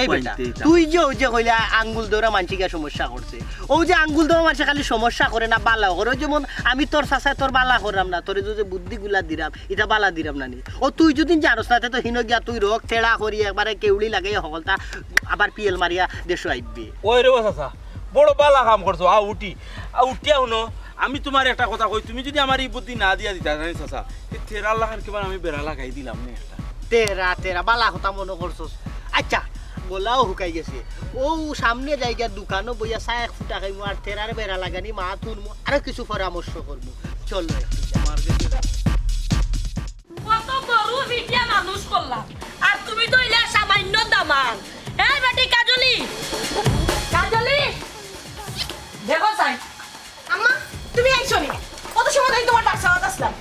[SPEAKER 5] এই বেটা তুই যে ওই যে কইলা আঙ্গুল দৌড়া মানসিকে সমস্যা করছে ও যে আঙ্গুল দৌড়া মানুষ খালি সমস্যা করে না বালা করে যেমন আমি তোর চাচায় তোর বালা করলাম না তোর যে বুদ্ধিগুলা দিলাম এটা বালা দিলাম না নি ও তুই যদি জানোস না তো হিনো গিয়া তুই রোগ ঠেড়া করি একবারে কেউড়ি লাগাই সকলটা আবার পিএল মারিয়া দেশ আইবি
[SPEAKER 3] ওই রে চাচা বড় বালা কাম করছো উঠিয়া শুনো আমি তোমার একটা কথা কই তুমি যদি আমার এই বুদ্ধি না দিয়া দিতা জানিস চাচা এই তেরা লাগান কিবার আমি বেড়া লাগাই দিলাম নে একটা
[SPEAKER 5] তেরা বালা কথা মনে করছস আচ্ছা গোলাও হুকাই গেছে ও সামনে জায়গার দোকানও বইয়া চা 1 ফুটা খাইমু আর তেরার বেড়া লাগানি মা তুলমু আরো কিছু পরামর্শ করবো চল
[SPEAKER 4] কত গরু ভিটিয়া মানুষ করলাম আর তুমি তো ইলা সামান্য দামান এই বেটি কাজলি দেখো সাই
[SPEAKER 2] আম্মা তুমি আইছো নি কত সময় ধরে তোমার বাসা আসলাম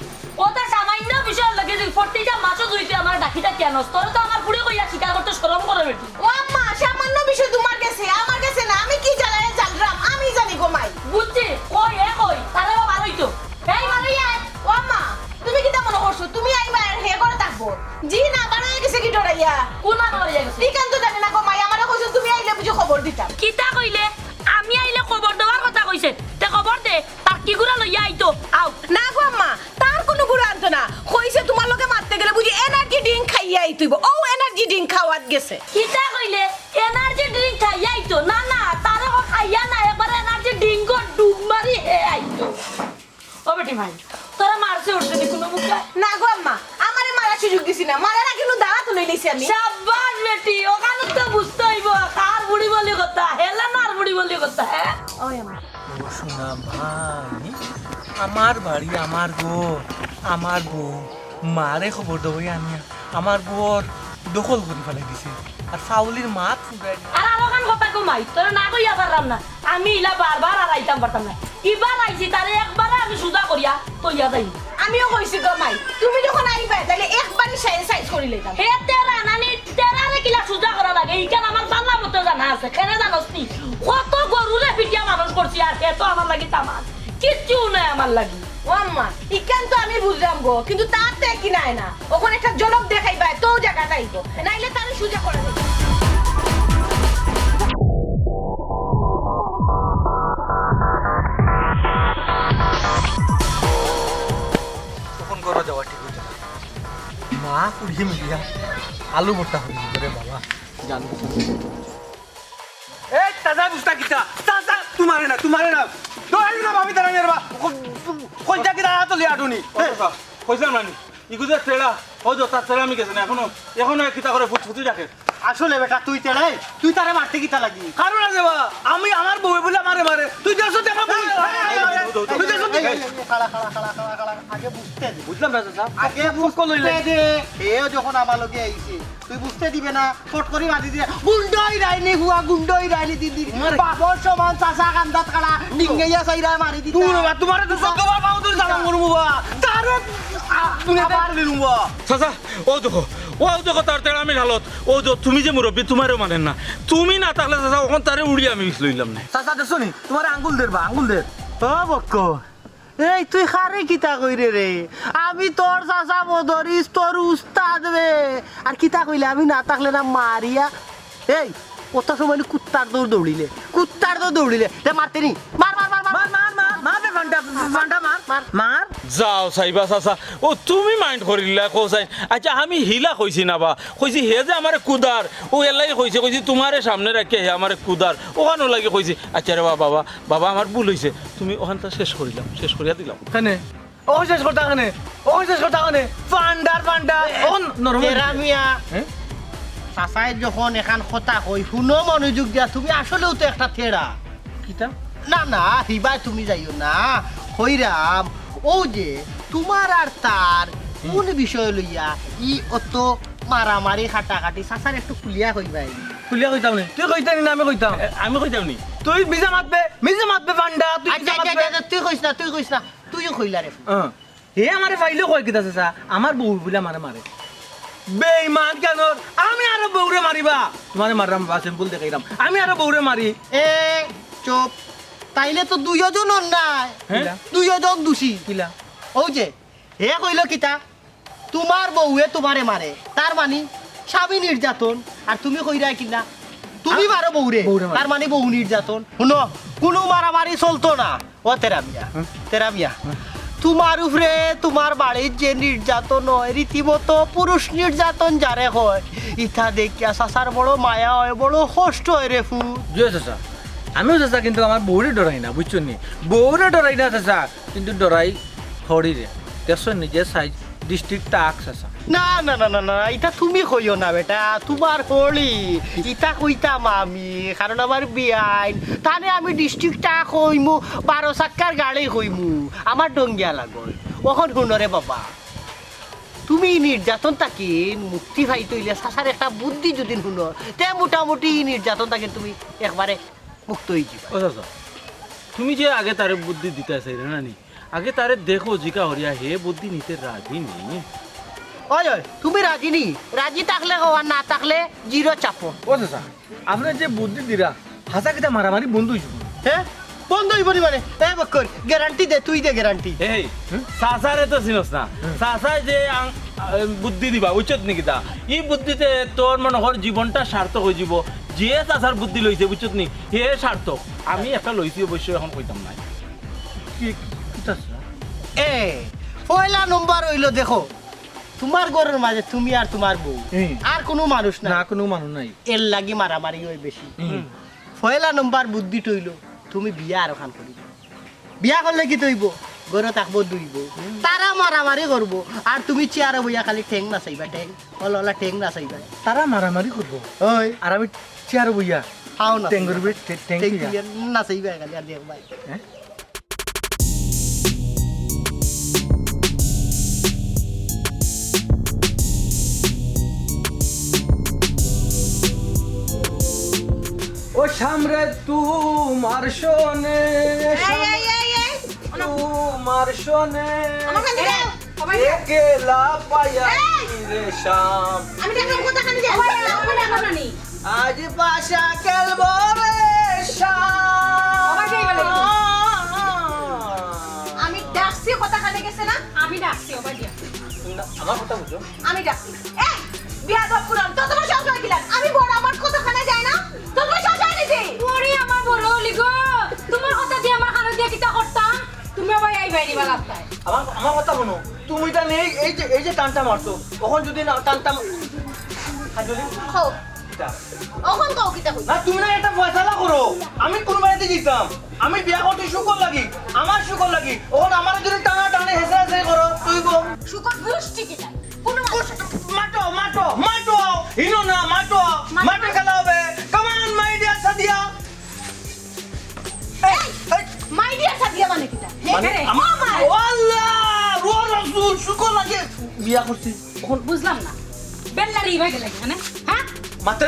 [SPEAKER 4] ওটা সামান্য বিষয় লাগে যে 40টা মাছও ধুইতে আমার ডাকিটা কেন তোর তো আমার পুরো কইয়া স্বীকার করতে শরম করে বেটি
[SPEAKER 2] ও আম্মা সামান্য বিষয় তোমার কাছে আমার কাছে না আমি কি জানলাম আমি জানি গো মাই
[SPEAKER 4] বুঝছি কই তারে মারই তো
[SPEAKER 2] এই মারিয়া ও আম্মা তুমি কি তা মনে করছো তুমি আইবা আর হে করে থাকবো জি না বানায় গেছে কি ডরাইয়া
[SPEAKER 4] কোন মারিয়া গেছে
[SPEAKER 2] ঠিকান তো জানি না গো মাই আমারে কইছো তুমি আইলে বুঝো খবর দিতাম
[SPEAKER 4] কিতা কইলে আমি আইলে খবর দেওয়ার কথা কইছে তে খবর দে তার কি গুড়া লইয়া আইতো আও
[SPEAKER 2] না গো আম্মা তার কোনো গুড়া আনতো না কইছে তোমার লগে মারতে গেলে বুঝি এনার্জি ড্রিঙ্ক খাইয়া আইতইব ও এনার্জি ড্রিঙ্ক খাওয়াত গেছে
[SPEAKER 4] কিতা কইলে এনার্জি ড্রিঙ্ক খাইয়া আইতো না তারে খাইয়া না একবার এনার্জি ড্রিঙ্ক ডুব মারি হে আইতো ও বেটি ভাই তোরা মারছে উঠতে দি কোনো মুখা
[SPEAKER 2] না গো আম্মা আমারে মারা সুযোগ দিছি না মারার আগে নো দাঁড়া তুলে নিছি আমি
[SPEAKER 4] শাবাশ বেটি ওখানে তো বুঝতে হইব কার বুড়ি বলি কথা হেলা না আর বুড়ি বলি কথা হ্যাঁ
[SPEAKER 2] ওই আম্মা
[SPEAKER 1] শোনা ভাই আমার বাড়ি আমার ঘর আমার বউ মারে খবর দেবই আমি আমার বউর দখল করে ফেলে দিছে আর ফাউলির মাত ফুটাই
[SPEAKER 4] আর আলোকান কথা কমাই তোরা না কইয়া পারলাম না আমি ইলা বারবার আর আইতাম পারতাম না এবার আইছি তারে একবার আমি সুদা করিয়া তইয়া যাই
[SPEAKER 2] আমিও কইছি গো মাই তুমি যখন আইবা তাহলে একবারই সাইজ করে লইতাম
[SPEAKER 4] হে তেরা নানি তেরারে কিলা সুদা করা লাগে এইখান আমার বাংলা মতো জানা আছে কেনে জানোস নি কত গরুরে পিটিয়া মানুষ করছি আর হে তো আমার লাগি তামাক কিচ্ছু নাই আমার লাগি
[SPEAKER 2] ও আম্মা ইকান তো আমি বুঝলাম গো কিন্তু তাতে কি নাই না ওখানে একটা জলক দেখাইবা তো জায়গা যাইবো নাইলে তারে সুজা করে দেব
[SPEAKER 1] তখন করা যাওয়া ঠিক হচ্ছে না মা পুড়িয়ে মিলিয়া আলু ভর্তা হয়ে রে বাবা জানবো এই তাজা বুঝতা কিতা তাজা তোমারে না দৌড়াই না ভাবি তারা মেরবা কই জায়গা তো লিয়া আটুনি
[SPEAKER 3] কইছিলাম নানি ইগুজে তেরা ও যো তার তেরা আমি গেছে না এখনো কিতা করে ফুটফুটি রাখে
[SPEAKER 5] আসলে বেটা তুই তেড়াই তুই তারে মারতে কিতা লাগি
[SPEAKER 1] কারণ আছে বা আমি আমার বউ বলে মারে মারে তুই দেশ দেখা তুই দেশ
[SPEAKER 5] খালা খালা খালা খালা খালা আগে বুঝতে দে
[SPEAKER 1] বুঝলাম না চাচা
[SPEAKER 5] আগে বুঝতে দে এও যখন আমার লগে আইছে তুই বুঝতে দিবে না ফট করে মারি দিয়ে গুন্ডই রাইনি হুয়া গুন্ডই রাইনি দিদি বাবর সমান চাচা কান্দাত কালা ডিঙ্গাইয়া চাইরা মারি দিতা
[SPEAKER 1] তুই বা তোমার তো সত্যবার পাও তুই সালাম করবো বা তারে তুমি আবার দিলুম বা
[SPEAKER 3] চাচা ও দেখো তার তেড়ামির হালত তুমি যে মুরব্বী তোমারও মানেন না তুমি না থাকলে চাচা ওখান তারে উড়িয়ে আমি লইলাম না
[SPEAKER 1] চাচা দেখছো নি তোমার আঙ্গুল দের বা আঙ্গুল দের
[SPEAKER 5] ও বক্ক এই তুই খারে কিতা কইরে রে আমি তোর চাচা বদরিস তোর উস্তাদ রে আর কিতা কইলে আমি না থাকলে না মারিয়া এই কত সময় কুত্তার দৌড়িলে তে মারতে নি মার মার মার মার
[SPEAKER 1] মার মার মার মার বে ঘন্টা ঘন্টা মার মার মার
[SPEAKER 3] যাও চাইবা চাচা ও তুমি মাইন্ড করিলা কৌসাই আচ্ছা আমি হিলা কইছি না বা কইছি হে যে আমারে কুদার ও এলাই কইছি তোমারে সামনে রাখে হে আমারে কুদার ওখানো লাগে কইছি আচ্ছা রে বাবা আমার ভুল হইছে তুমি ওখানটা শেষ করিয়া দিলাম
[SPEAKER 1] কানে ও শেষ করতা কানে পান্ডা ও নরম
[SPEAKER 5] কেরামিয়া
[SPEAKER 1] হ্যাঁ
[SPEAKER 5] চাচাই যখন এখান কথা কই শুনো মনোযোগ দিয়া তুমি আসলেও তো একটা থেড়া
[SPEAKER 1] কিতা
[SPEAKER 5] না না হিবা তুমি যাইও না হইরাম ও যে তোমার আর তার কোন বিষয় লইয়া ই অত মারামারি খাটাখাটি চাচার একটু খুলিয়া কইবাই
[SPEAKER 1] খুলিয়া কইতাম নি তুই কইতানি না আমি কইতাম
[SPEAKER 3] আমি কইতাম নি
[SPEAKER 1] তুই মিজা মাতবে পান্ডা তুই
[SPEAKER 5] আচ্ছা
[SPEAKER 1] মিজা মাতবে
[SPEAKER 5] তুই কইস না তুইও কইলা রে
[SPEAKER 1] হে আমারে ফাইলে কয় কিতা চাচা আমার বউ বলে আমারে মারে বেঈমান কেন আমি আরো বউরে মারিবা তোমারে মারলাম বা সিম্পল দেখাইলাম আমি আরো বউরে মারি
[SPEAKER 5] এ চুপ তাইলে তো দুইজন নাই
[SPEAKER 1] হ্যাঁ?
[SPEAKER 5] দুইজন দোষী
[SPEAKER 1] কিলা
[SPEAKER 5] ও যে হে কইল কিতা তোমার বউয়ে তোমারে মারে তার মানে স্বামী নির্যাতন আর তুমি কইরা কিনা তুমি মারো বউরে
[SPEAKER 1] বউরে মারে।
[SPEAKER 5] তার মানে বউ নির্যাতন শুনো কোনো মারামারি চলতো না ও তেরা মিয়া তোমার উপরে তোমার বাড়ির যে নির্যাতন হয় রীতিমতো পুরুষ নির্যাতন যারে হয় ইথা দেখিয়া চাচার বড় মায়া হয় বড় কষ্ট হয় রে ফু
[SPEAKER 1] জয় চাচা আমিও চাচা কিন্তু আমার বউরে ডরাই না বুঝছো নি বউরে ডরাই না চাচা কিন্তু ডরাই হরিরে দেখছো নিজে সাইজ ডিস্ট্রিক্ট টাক চাচা
[SPEAKER 5] না না না না না এটা তুমি কইও না বেটা তোমার হলি ইটা কইতাম আমি কারণ আমার বিয়াইন তানে আমি ডিস্ট্রিক্টটা কইমু 12 চাক্কার গাড়ি কইমু আমার ডঙ্গিয়া লাগল ওখন শুনরে বাবা তুমি নির্যাতন তাকে মুক্তি পাই তৈলে সাসার একটা বুদ্ধি যদি শুনো তে মোটামুটি নির্যাতন তাকে তুমি একবারে মুক্ত হয়ে যাবা
[SPEAKER 3] ও চাচা তুমি যে আগে তারে বুদ্ধি দিতে চাইলে না নি আগে তারে দেখো জিকা হরিয়া হে বুদ্ধি নিতে রাজি নেই
[SPEAKER 5] ওই তুমি রাজি নি রাজি থাকলে হওয়া না থাকলে জিরো চাপো
[SPEAKER 1] ও চাচা আপনার যে বুদ্ধি দিরা হাসা কিতা মারামারি বন্ধ হইব
[SPEAKER 5] হ্যাঁ বন্ধ হইব নি মানে এ বক্কর গ্যারান্টি দে তুই দে গ্যারান্টি
[SPEAKER 3] এই চাচারে তো চিনস না চাচা যে বুদ্ধি দিবা উচিত নাকি তা এই বুদ্ধিতে তোর মনে হর জীবনটা সার্থক হয়ে যাব যে চাচার বুদ্ধি লইছে বুঝছত নি হে সার্থক আমি একটা লইছি অবশ্যই এখন কইতাম না
[SPEAKER 1] কি চাচা
[SPEAKER 5] এ পয়লা নম্বর হইলো দেখো তোমার ঘরের মাঝে তুমি আর তোমার বউ আর কোনো মানুষ না
[SPEAKER 1] না কোনো মানুষ নাই
[SPEAKER 5] এর লাগি মারামারি হয় বেশি পয়লা নম্বর বুদ্ধি টইল তুমি বিয়া আর খান করি বিয়া করলে কি তৈব ঘরে থাকবো দুইব তারা মারামারি করবো আর তুমি চেয়ারে বইয়া খালি ঠেং নাচাইবা ঠেং ওলা ঠেং নাচাইবা
[SPEAKER 1] তারা মারামারি করবো
[SPEAKER 5] ওই
[SPEAKER 1] আর আমি চেয়ার বইয়া
[SPEAKER 5] খাও না
[SPEAKER 1] টেঙ্গুর টেং
[SPEAKER 5] নাচাইবা খালি আর দেখবাই
[SPEAKER 1] ও সামরে তোমার শোনে তোমার শোনে
[SPEAKER 2] আমার কাছে দাও সবাই
[SPEAKER 1] একলা পায়া রে শাম
[SPEAKER 2] আমি দেখাম কথা খানি দে সবাই দেখো না নি
[SPEAKER 1] আজ পাশা খেলবো রে শাম
[SPEAKER 2] সবাই যাই বলে আমি ডাকছি কথা খানে গেছে না আমি ডাকছি সবাই দিয়া
[SPEAKER 1] আমার কথা বুঝো
[SPEAKER 2] আমি ডাকছি এই বিয়া দপ পুরান তো তোমার সব হয়ে গেল আমি বড় আমার কথা খানে যায় না তোমার সব যায় নিছি
[SPEAKER 4] ওরে আমার বড় হলি গো তোমার কথা দিয়ে আমার খানা দিয়ে কিটা করতাম তুমি আবার এই বাইরে বালাস্তায়
[SPEAKER 1] আমার কথা শোনো তুমি তা নেই এই যে টানটা মারতো তখন যদি না টানটা হাজলি
[SPEAKER 2] খাও
[SPEAKER 1] কিটা
[SPEAKER 2] ওখন কও কিটা হই
[SPEAKER 1] না তুমি না একটা ফয়সালা করো আমি কোন বাড়িতে যেতাম আমি বিয়া করতে শুকর লাগি আমার শুকর লাগি ওখন আমার যদি টানা টানে হেসে হেসে করো তুই গো
[SPEAKER 2] শুকর গোষ্ঠী কিটা কোন
[SPEAKER 1] মাটো মাটো মাটো হিনো না মাটো মাটন খেলা হবে কামান my dear Sadia
[SPEAKER 2] my dear Sadia মানে কিটা
[SPEAKER 1] আল্লাহ ও রাসূল শুকর লাগে বিয়া করছি এখন
[SPEAKER 4] বুঝলাম না বেল্লারি ভাই লাগে মানে হ্যাঁ
[SPEAKER 1] মারতে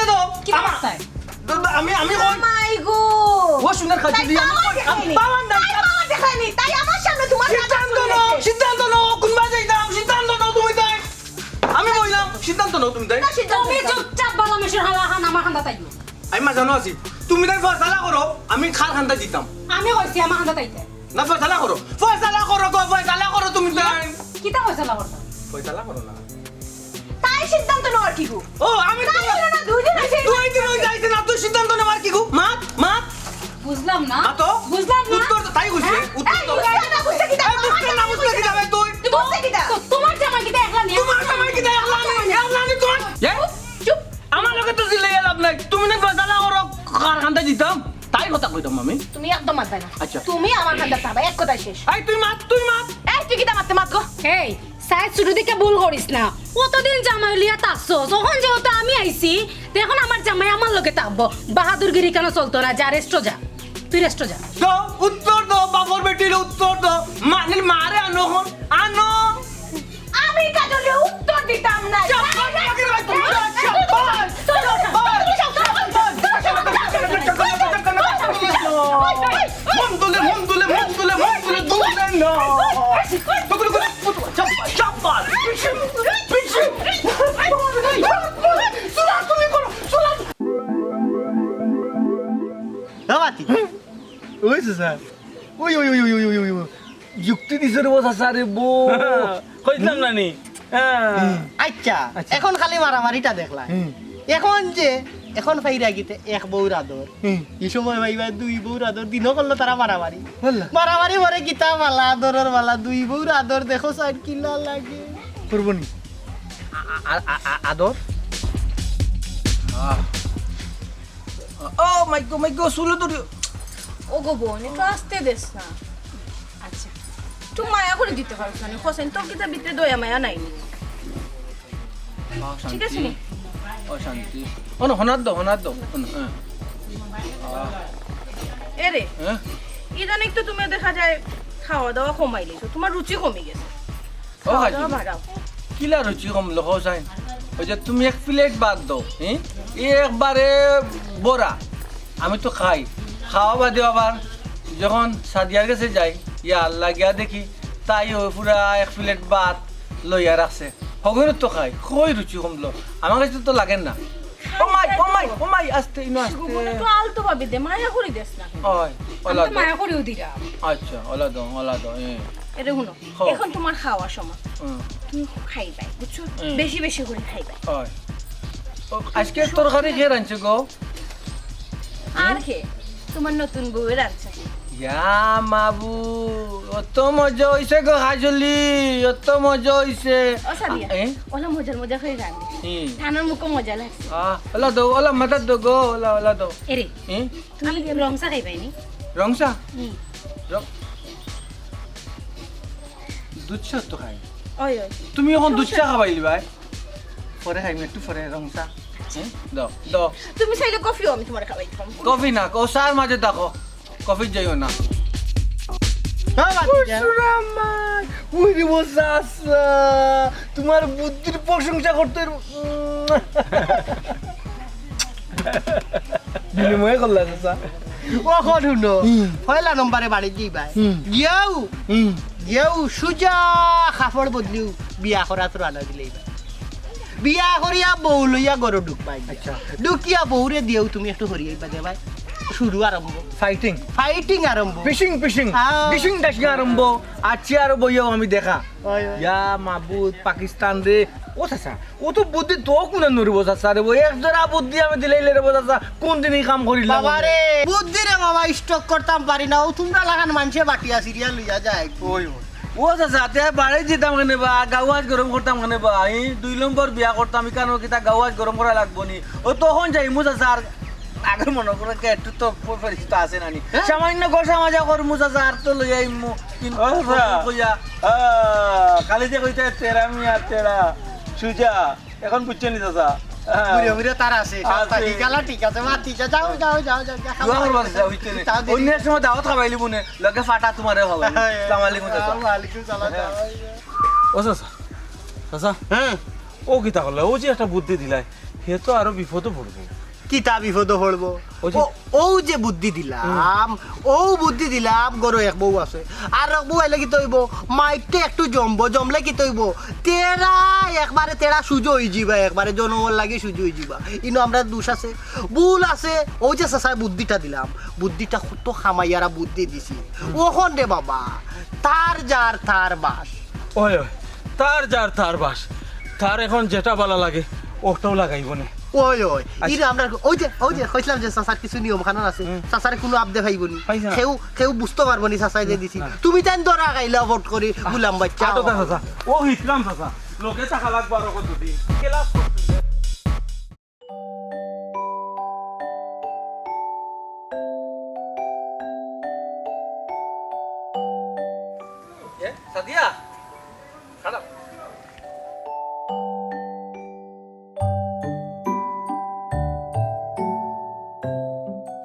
[SPEAKER 1] দাও
[SPEAKER 4] কি মারতায়
[SPEAKER 1] আমি
[SPEAKER 2] মাই গো
[SPEAKER 1] ও সুন্দর খাচ্ছি দিয়ে আমি পাওয়ার না
[SPEAKER 2] দেখাইনি তাই আমার সামনে তোমার
[SPEAKER 1] সিদ্ধান্ত নাও কোনবা যাইতাম সিদ্ধান্ত নাও তুমি তাই আমি বললাম সিদ্ধান্ত নাও তুমি তাই
[SPEAKER 4] তুমি চুপচাপ বালা মেশর হালা হান আমার হান্দা তাইও
[SPEAKER 1] আমি মা জানো আছি তুমি তাই ফয়সালা করো আমি খাল খান্তা দিতাম
[SPEAKER 4] আমি কইছি আমার হান্দা তাইতে
[SPEAKER 1] না ফয়সালা করো ফয়সালা করো তুমি তাই
[SPEAKER 4] কিতা কইছ না করতা
[SPEAKER 1] ফয়সালা করো না
[SPEAKER 2] তাই সিদ্ধান্ত নেওয়ার কি গো
[SPEAKER 1] ও আমি তো
[SPEAKER 2] তাই হলো না, দুই দিন আছে।
[SPEAKER 1] দুই দিন হই যাইছে না তুই সিদ্ধান্ত নেবার কি গো মা
[SPEAKER 4] বুঝলাম না
[SPEAKER 1] মা তো
[SPEAKER 4] বুঝলাম না
[SPEAKER 1] উত্তর তো তাই কইছে উত্তর তো
[SPEAKER 2] বুঝতে কি দাও
[SPEAKER 1] না বুঝতে কি যাবে তুই
[SPEAKER 2] বুঝতে কি দাও
[SPEAKER 4] তোমার জামাই কিতা একলা নিয়া
[SPEAKER 1] তোমার সময় কি দেয় আল্লাহ আমি কোন
[SPEAKER 2] চুপ
[SPEAKER 1] আমার লগে তো জিলে লাভ নাই তুমি না ফয়সালা করো খাল খান্তা দিতাম তাই কথা কইতাম আমি
[SPEAKER 2] তুমি একদম মারবে না
[SPEAKER 1] আচ্ছা।
[SPEAKER 2] তুমি আমার হাতে পাবা এক কথা শেষ
[SPEAKER 1] এই তুই মাত
[SPEAKER 2] এই তুই কিটা মারতে মাত গো
[SPEAKER 4] এই সাইজ শুরু দিকে ভুল করিস না কতদিন জামাই লিয়া তাকছো যখন যেহেতু আমি আইছি এখন আমার জামাই আমার লোকে থাকবো বাহাদুরগিরি কেন চলতো না যা রেস্টো যা তুই রেস্টো যা
[SPEAKER 1] তো উত্তর দাও বাবর বেটির উত্তর দাও মানে মারে আনো
[SPEAKER 2] আমি কাজলে উত্তর দিতাম না
[SPEAKER 1] মন তুলে দুলে না চাপাল
[SPEAKER 5] বাবাতি
[SPEAKER 1] ওই স্যার ওই যুক্তি দিছে রে বসা স্যার বো
[SPEAKER 3] কইতাম না নি
[SPEAKER 5] আচ্ছা এখন খালি মারামারিটা দেখলাই এখন ফাইরা গিতে এক বউর আদর এই সময় ভাইবা দুই বউর আদর দিনও করলো তারা মারামারি মারামারি পরে গীতা মালা আদরের মালা দুই বউর আদর দেখো সাইড কিলা লাগে
[SPEAKER 1] করবো নি আদর ও মাই গো সুলো তো
[SPEAKER 2] ও গো বোন একটু আসতে দেস না আচ্ছা একটু মায়া করে দিতে পারছ না হোসেন তোর কিতা ভিতরে দয়া মায়া নাই ঠিক আছে নি
[SPEAKER 1] অশান্তি হনার দাও
[SPEAKER 2] এরে ইদানিং তো তুমি দেখা যায় খাওয়া দাওয়া কমাই লিছো তোমার রুচি কমে গেছে
[SPEAKER 1] ও
[SPEAKER 2] খাওয়া
[SPEAKER 1] হাজি
[SPEAKER 2] দাওয়া বাড়াও
[SPEAKER 1] কিলা রুচি কম লোক চাই ওই যে তুমি এক প্লেট বাদ দাও একবারে বড়া আমি তো খাওয়া বাদে আবার যখন সাদিয়ার কাছে যাই ইয়া আল্লাহ গিয়া দেখি তাই ওই পুরা এক প্লেট ভাত লইয়া রাখছে হগর তো কই রুচি কমলো আমার কাছে তো লাগেন না ও মাই আস্তে ইনো আস্তে
[SPEAKER 2] গুবনে তো আলতো ভাবে দে মায়া করে দেস না
[SPEAKER 1] ওই ওলা
[SPEAKER 4] আমি তো মায়া করেও দিরা
[SPEAKER 1] আচ্ছা ওলা দাও
[SPEAKER 2] এরে হুনো
[SPEAKER 1] খাও।
[SPEAKER 2] এখন তোমার খাওয়ার সময় তুমি খাইবাই বুঝছো বেশি বেশি করে খাইবাই
[SPEAKER 1] ওই আজকে তরকারি খেয়ে রাঁধছে গো
[SPEAKER 2] আর কে তোমার নতুন বউয়ের আনছে
[SPEAKER 1] ইয়া মাবু অত মজা হইছে গো হাজলি অত মজা হইছে
[SPEAKER 2] ও সাদিয়া ওলা মজা করে রান্দি ঠানার মুখে মজা লাগছে
[SPEAKER 1] ওলা দাও ওলা মাথা দাও গো ওলা দাও
[SPEAKER 4] এরে তুমি রংসা খাইবাইনি
[SPEAKER 1] রংসা দুধ চা তো খাই
[SPEAKER 2] ওই
[SPEAKER 1] তুমি এখন দুধ চা খাবাইলি ভাই পরে খাইম একটু পরে রংসা দাও
[SPEAKER 2] তুমি চাইলে কফিও আমি তোমার খাওয়াই দিতাম
[SPEAKER 1] কফি না কষার মাঝে দেখো কফি যাইও না তোমার বুদ্ধির প্রশংসা করতে বিনিময় করলা
[SPEAKER 5] ওখন শুনো পয়লা নম্বরে বাড়ি যাইবাই গিয়াও সুজা কাপড় বদলিও বিয়া করা তো রানা দিলেই বিয়া করিয়া বউ লইয়া গরু ঢুকবাই
[SPEAKER 1] আচ্ছা
[SPEAKER 5] ঢুকিয়া বউরে দিয়েও তুমি একটু হরিয়াইবা দে ভাই শুরু আরম্ভ
[SPEAKER 1] ফাইটিং
[SPEAKER 5] আরম্ভ
[SPEAKER 1] পিশিং ডাশিং আরম্ভ আছি আর বইয়াও আমি দেখা ইয়া মাবুদ পাকিস্তান রে ও চাচা ও তো বুদ্ধি তো কোনে নড়িব চাচা রে এক জোড়া বুদ্ধি আমি দিলেই রে চাচা কোন দিনই কাম করিলাম
[SPEAKER 5] বাবা রে বুদ্ধি রে বাবা স্টক করতাম পারি না ও তোমরা লাগান মানুষে বাটিয়া সিরিয়া লইয়া যায়
[SPEAKER 1] ও চাচা তে বাড়ি যেতাম কেনে বা গাওয়াজ গরম করতাম কেনে বা এই 2 নম্বর বিয়া করতাম কেন কিতা গাওয়াজ গরম করা লাগবো নি ও তখন যাই মু চাচা আর আগে মনে করে একটু তো পরিচিত আছে নানি সামান্য গোসা মাজা কর মু চাচা আর তো লই আইমু কইয়া
[SPEAKER 3] কালি যে কইতে তেরা মিয়া তেরা সুজা এখন বুঝছেন নি চাচা
[SPEAKER 5] বুড়ে বুড়ে তার আছে
[SPEAKER 3] আছে।
[SPEAKER 5] ঠিক আছে ঠিক আছে মা ঠিক আছে যাও যাও যাও যাও
[SPEAKER 1] দোয়া করবার আছে হইতে নে অন্য সময় দাওয়াত খাবাইলি মনে লগে ফাটা তোমারে হবে আসসালামু আলাইকুম চাচা
[SPEAKER 5] ওয়ালাইকুম সালাম
[SPEAKER 3] ও চাচা চাচা
[SPEAKER 5] হ্যাঁ
[SPEAKER 3] ও কিতা করলে ও যে একটা বুদ্ধি দিলাই সে তো আরো বিপদে পড়বো
[SPEAKER 5] কি তা বিপদ পড়বো
[SPEAKER 3] ওই যে-
[SPEAKER 5] ও যে বুদ্ধি দিলাম বুদ্ধি দিলাম গরো এক বউ আছে আর এক বউ আইলে কি তৈব মাইকতে একটু জমলে কি তৈব তেরা একবারে তেরা সুজো হয়ে যাবা একবারে জনমল লাগে সুজো হয়ে যাবা ইনো আমরা দোষ আছে ভুল আছে ও যে চাচার বুদ্ধিটা দিলাম বুদ্ধিটা কত খামাইয়ারা বুদ্ধি দিছি ওখন রে বাবা তার যার তার বাস
[SPEAKER 3] ওই ওই তার যার তার বাস তার এখন যেটা ভালো লাগে ওটাও লাগাইব না
[SPEAKER 5] ওই ওই ইরে আমরা ওই যে কইছিলাম যে চাচার কিছু নিয়ম কানুন আছে চাচারে কোনো আপদে খাইবনি
[SPEAKER 3] পাইছে না।
[SPEAKER 5] কেউ বুঝতে পারবো নি চাচাই যে দিছি তুমি তাই দরা গাইলা ভোট করি গুলাম বাচ্চা
[SPEAKER 3] আটোটা চাচা ও ইসলাম চাচা লোকে টাকা লাগবো আরো কতদিন ক্লাস করতে
[SPEAKER 1] সাদিয়া খারাপ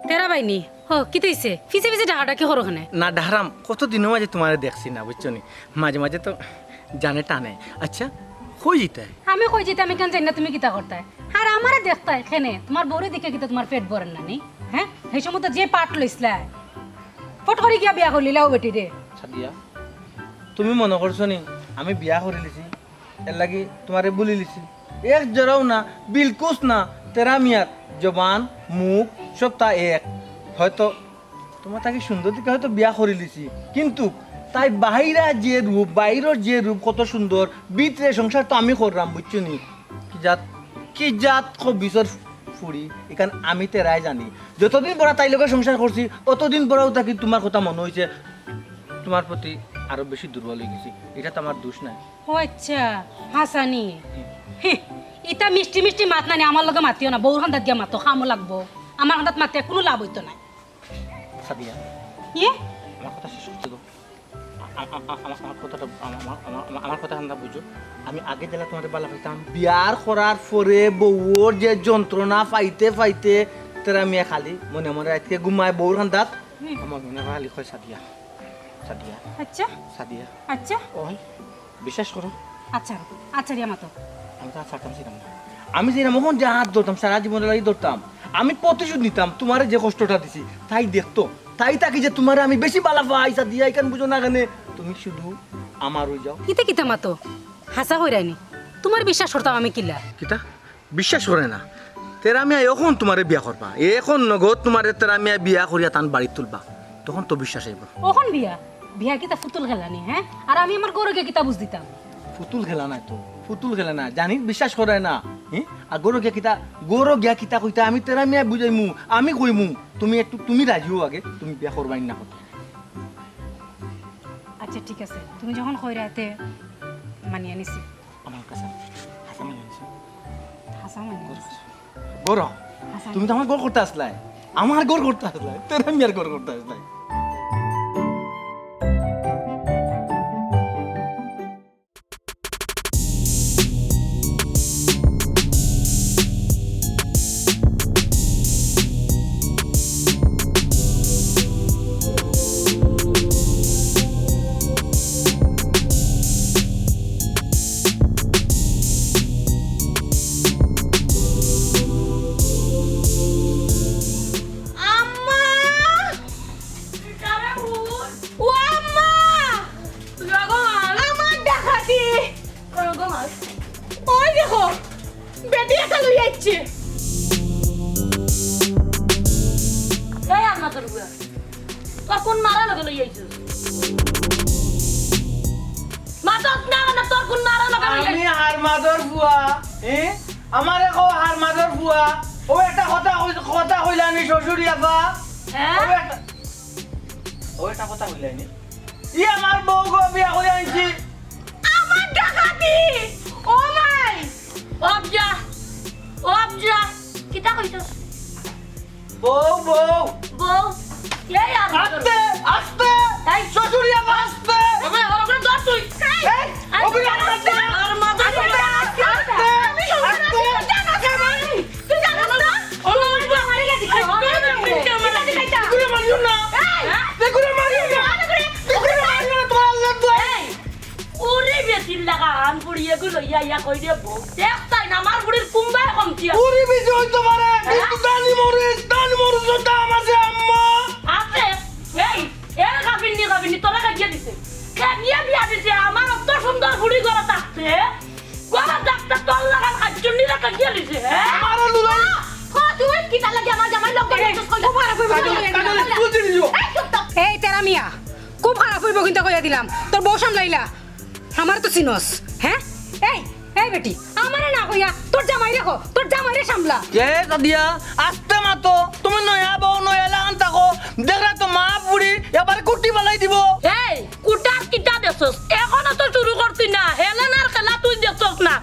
[SPEAKER 6] তেরা বাইনি হ কি তৈছে ফিসে ফিসে ডাহাটা কি করো খানে
[SPEAKER 1] না ডাহারাম কতদিনও মাঝে তোমার দেখছি না বুঝছো নি মাঝে মাঝে তো জানে টানে আচ্ছা হয়ে যেতে
[SPEAKER 6] আমি কই যেতে আমি কেন জানি না তুমি কিতা করতাই আর আমারে দেখতাই এখানে তোমার বউরে দেখে কিতা তোমার পেট ভরেন না নি হ্যাঁ সেই সময় তো যে পাট লইছলা ফট করে গিয়া বিয়া করলি লাও বেটি রে
[SPEAKER 1] সাদিয়া তুমি মনে করছো নি আমি বিয়া করে লিছি এর লাগি তোমারে বলি লিছি এক জরাও না বিলকুস না তেরা মিয়ার জবান মুখ সব তা এক হয়তো তোমার তাকে সুন্দর দিকে হয়তো বিয়া করে লিছি কিন্তু তাই বাহিরা যে রূপ বাইরের যে রূপ কত সুন্দর ভিতরে সংসার তো আমি করলাম বুঝছো নি কি জাত খুব বিচর ফুড়ি এখান আমি তেরাই জানি যতদিন পর তাই লোকের সংসার করছি অতদিন পরেও তাকে তোমার কথা মনে হয়েছে তোমার প্রতি আরো বেশি দুর্বল হয়ে গেছি এটা তো আমার দোষ নাই
[SPEAKER 6] ও আচ্ছা হাসানি ইটা মিষ্টি মিষ্টি মাত নানি আমার লগে মাতিও না বউর হান্দাত গিয়া মাতো খামো লাগবো আমার হান্দাত মাতে কোনো লাভ হইতো না
[SPEAKER 1] সাদিয়া
[SPEAKER 6] ইয়ে
[SPEAKER 1] আমার কথা শেষ করতে দাও আমার কথাটা আমার কথা ঠান্ডা বুঝো আমি আগে জেলা তোমাদের বালা পাইতাম বিয়ার করার পরে বউর যে যন্ত্রণা পাইতে পাইতে তেরা মেয়ে খালি মনে মনে আজকে ঘুমায় বউর হান্দাত আমার মনে খালি কয় সাদিয়া সাদিয়া
[SPEAKER 6] আচ্ছা
[SPEAKER 1] সাদিয়া
[SPEAKER 6] আচ্ছা
[SPEAKER 1] ওই বিশ্বাস করো
[SPEAKER 6] আচ্ছা আচ্ছা রিয়া মাতো
[SPEAKER 1] আমি তো আর ছাড়তাম ছিলাম না আমি যেরকম এখন যে হাত ধরতাম সারা জীবনের লাগি ধরতাম আমি প্রতিশোধ নিতাম তোমারে যে কষ্টটা দিছি তাই দেখতো তাই তাকে যে তোমারে আমি বেশি বালা পাইসা দিয়া কেন বুঝো না কেন তুমি শুধু আমার হয়ে যাও
[SPEAKER 6] ইতে কিতা মাতো হাসা হইরাইনি তোমার বিশ্বাস করতাম আমি কিলা
[SPEAKER 1] কিতা বিশ্বাস করে না তেরা মিয়া এখন তোমারে বিয়া করবা এখন নগদ তোমারে তেরা মিয়া বিয়া করিয়া তান বাড়ি তুলবা তখন তো বিশ্বাস আইব
[SPEAKER 6] ওখন বিয়া বিয়া কিতা ফুতুল খেলানি হ্যাঁ আর আমি আমার গরুকে কিতা বুঝ দিতাম
[SPEAKER 1] ফুতুল খেলা নাই তো ফুতুল খেলা না জানি বিশ্বাস করে না আর গরু গিয়া কিতা কইতা আমি তেরা মিয়া বুঝাইমু আমি কইমু তুমি রাজিও আগে তুমি বিয়া করবাই না কথা
[SPEAKER 6] আচ্ছা ঠিক আছে তুমি যখন কইরাতে মানিয়ে নিছি
[SPEAKER 1] আমার কাছে হাসা মানি আনছি
[SPEAKER 6] হাসা মানিয়ে নিছি
[SPEAKER 1] গর
[SPEAKER 6] হাসা
[SPEAKER 1] তুমি তো আমার গোর করতে আসলাই আমার গোর করতে আসলাই তেরা মিয়ার গোর করতে আসলাই
[SPEAKER 2] আম্মা ও আম্মা আমার ডাকাতি ওই দেখো বেটি একা লই যাচ্ছে
[SPEAKER 4] এই আর মাথার উপরে তোর কোন মারা লগে লই আইছিস মাথাত না না তোর কোন মারা লগে লই
[SPEAKER 1] আমি হার মাদর বুয়া আমারে কো হার মাদর বুয়া ও একটা কথা কইলানি শ্বশুরি আপা
[SPEAKER 4] হ্যাঁ
[SPEAKER 1] ও একটা কথা কইলানি ই আমার বউ গো বিয়া করে আনছি
[SPEAKER 2] আমার ডাকাতি ও মাই
[SPEAKER 4] অবজা কিতা কইছস
[SPEAKER 1] বউ
[SPEAKER 4] বউ এই আর
[SPEAKER 1] আস্তে আস্তে
[SPEAKER 4] এই
[SPEAKER 1] শ্বশুরি আপা আস্তে
[SPEAKER 4] বাবা ওরে ধর তুই
[SPEAKER 1] এই অভিমান করতে
[SPEAKER 4] আর মাথা
[SPEAKER 1] আস্তে আস্তে
[SPEAKER 4] দেখতাই না আমার বুড়ির কুম্বায় কমতি আছে।
[SPEAKER 1] পুরি বেশি হইতে পারে কিন্তু দানি মরিচ দাম আছে আম্মা
[SPEAKER 4] আছে এই কাবিনি তোরা কাটিয়ে দিছে কাটিয়ে বিয়া দিছে আমার অত সুন্দর বুড়ি ঘরে থাকতে ঘরে থাকতে তোর লাগান কাজুন্নি রা কাটিয়ে দিছে
[SPEAKER 1] আমারে লুলাই
[SPEAKER 2] তুই কিতা লাগি আমার জামাই লগ করে আইছস কইলা মারা কইবো এই চুপ থাক
[SPEAKER 6] এই তেরা মিয়া খুব খারাপ হইব কিন্তু কইয়া দিলাম তোর বউ সামলাইলা আমার তো চিনস হ্যাঁ এই এই বেটি আমারে না কইয়া তোর জামাই রেখো তোর জামাই রে সামলা
[SPEAKER 1] এ দাদিয়া আস্তে মাতো তুমি নয়া বউ নয়া লাগান থাকো দেখরা তো মা বুড়ি এবার কুটি বালাই দিব
[SPEAKER 4] এই কুটার কিটা দেখছস এখনো তো শুরু করতি না হেলেনার খেলা তুই দেখছস না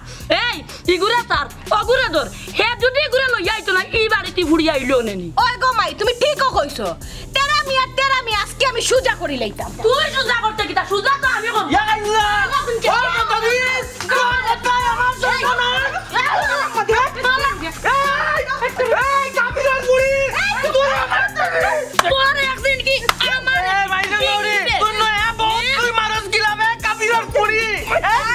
[SPEAKER 4] এই ইগুরে তার অগুরে ধর হে যদি ইগুরে লইয়া আইতো না এই বাড়িতে ফুড়ি আইলো নেনি
[SPEAKER 2] ওই গো মাই তুমি ঠিকও কইছো তেরা মিয়া আজকে আমি সুজা করি লইতাম
[SPEAKER 4] তুই সুজা করতে কিটা সুজা তো আমি করব
[SPEAKER 1] ইয়া আল্লাহ ও দাদি কোন কথা আমার শুনো না এই কাবিরার বুড়ি তুই আমার
[SPEAKER 4] তোর একদিন কি আমার
[SPEAKER 1] এ মাইনা লড়ি তুই নয়া বউ তুই মারস গিলাবে কাবিরার বুড়ি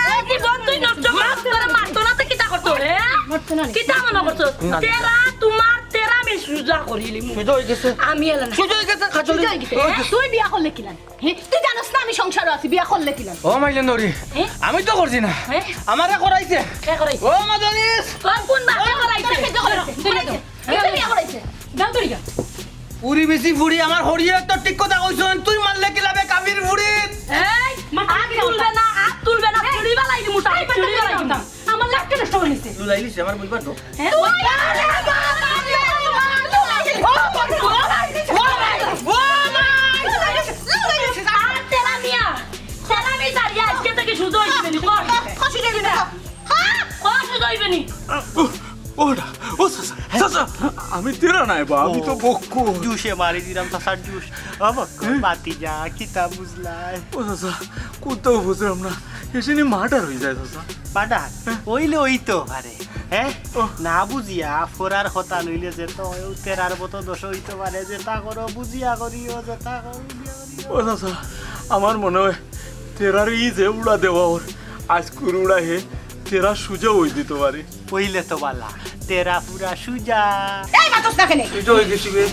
[SPEAKER 4] এই কি বল তুই নষ্ট মাছ করে মারতো না তো কিটা করতো হে কিটা মনে করছো তেরা আমি সুজা করিলি
[SPEAKER 1] সুজা হই গেছে
[SPEAKER 4] আমি এলা না
[SPEAKER 1] সুজা হই গেছে খাচল
[SPEAKER 2] সুজা হইছে তুই বিয়া করলে কিলান তুই জানোস না আমি সংসারে আছি বিয়া করলে কিলান
[SPEAKER 1] ও মাইনা লড়ি
[SPEAKER 4] হ্যাঁ?
[SPEAKER 1] আমি তো করছি না
[SPEAKER 4] হ্যাঁ?
[SPEAKER 1] আমারে করাইছে
[SPEAKER 4] কে করাইছে
[SPEAKER 1] ও মাদানিস
[SPEAKER 4] তোর কোন বাপে করাইছে
[SPEAKER 2] বিয়া করাইছে
[SPEAKER 6] দাও তরিকা
[SPEAKER 1] পুরি বেশি বুড়ি আমার হরিয়ে তো ঠিক কথা কইছন তুই মারলে কিলাবে কাবির বুড়ি
[SPEAKER 4] এই হাত তুলবে না চুড়ি বালাই দি মুটা চুড়ি বালাই দি
[SPEAKER 6] আমার লাগতে নষ্ট হয়ে নিছে
[SPEAKER 1] লুলাইলিস আমার বলবা তো
[SPEAKER 4] তেরা মিয়া তেরা মি সারিয়া আজকে থেকে সুজা হইবে নি
[SPEAKER 2] খুশি দেবি না
[SPEAKER 4] কোন সুজা হইবে নি
[SPEAKER 3] ওটা ও চাচা আমি তেরা নাই বা আমি তো বক্কু
[SPEAKER 5] জুসে মারি দিলাম চাচার জুস আমার বাতি যা কিতা বুঝলাই
[SPEAKER 3] ও চাচা কোথাও বুঝলাম না এসে মাটার হয়ে যায় চাচা
[SPEAKER 5] বাডা ওইলে ওই তো পারে হ্যাঁ না বুঝিয়া ফোরার কথা লইলে যে তো তেরার মতো দোষ হইতে পারে যে তা করো বুঝিয়া করিও যে তা করো
[SPEAKER 3] ও চাচা আমার মনে হয় তেরার ই যে উড়া দেওয়া ওর আজ করে উড়া হে তেরা সুজা হয়ে দিতে পারে
[SPEAKER 5] ওইলে তো বালা তেরা পুরা সুজা
[SPEAKER 2] এই মাতস না কেনে
[SPEAKER 1] সুজা হই গেছি বে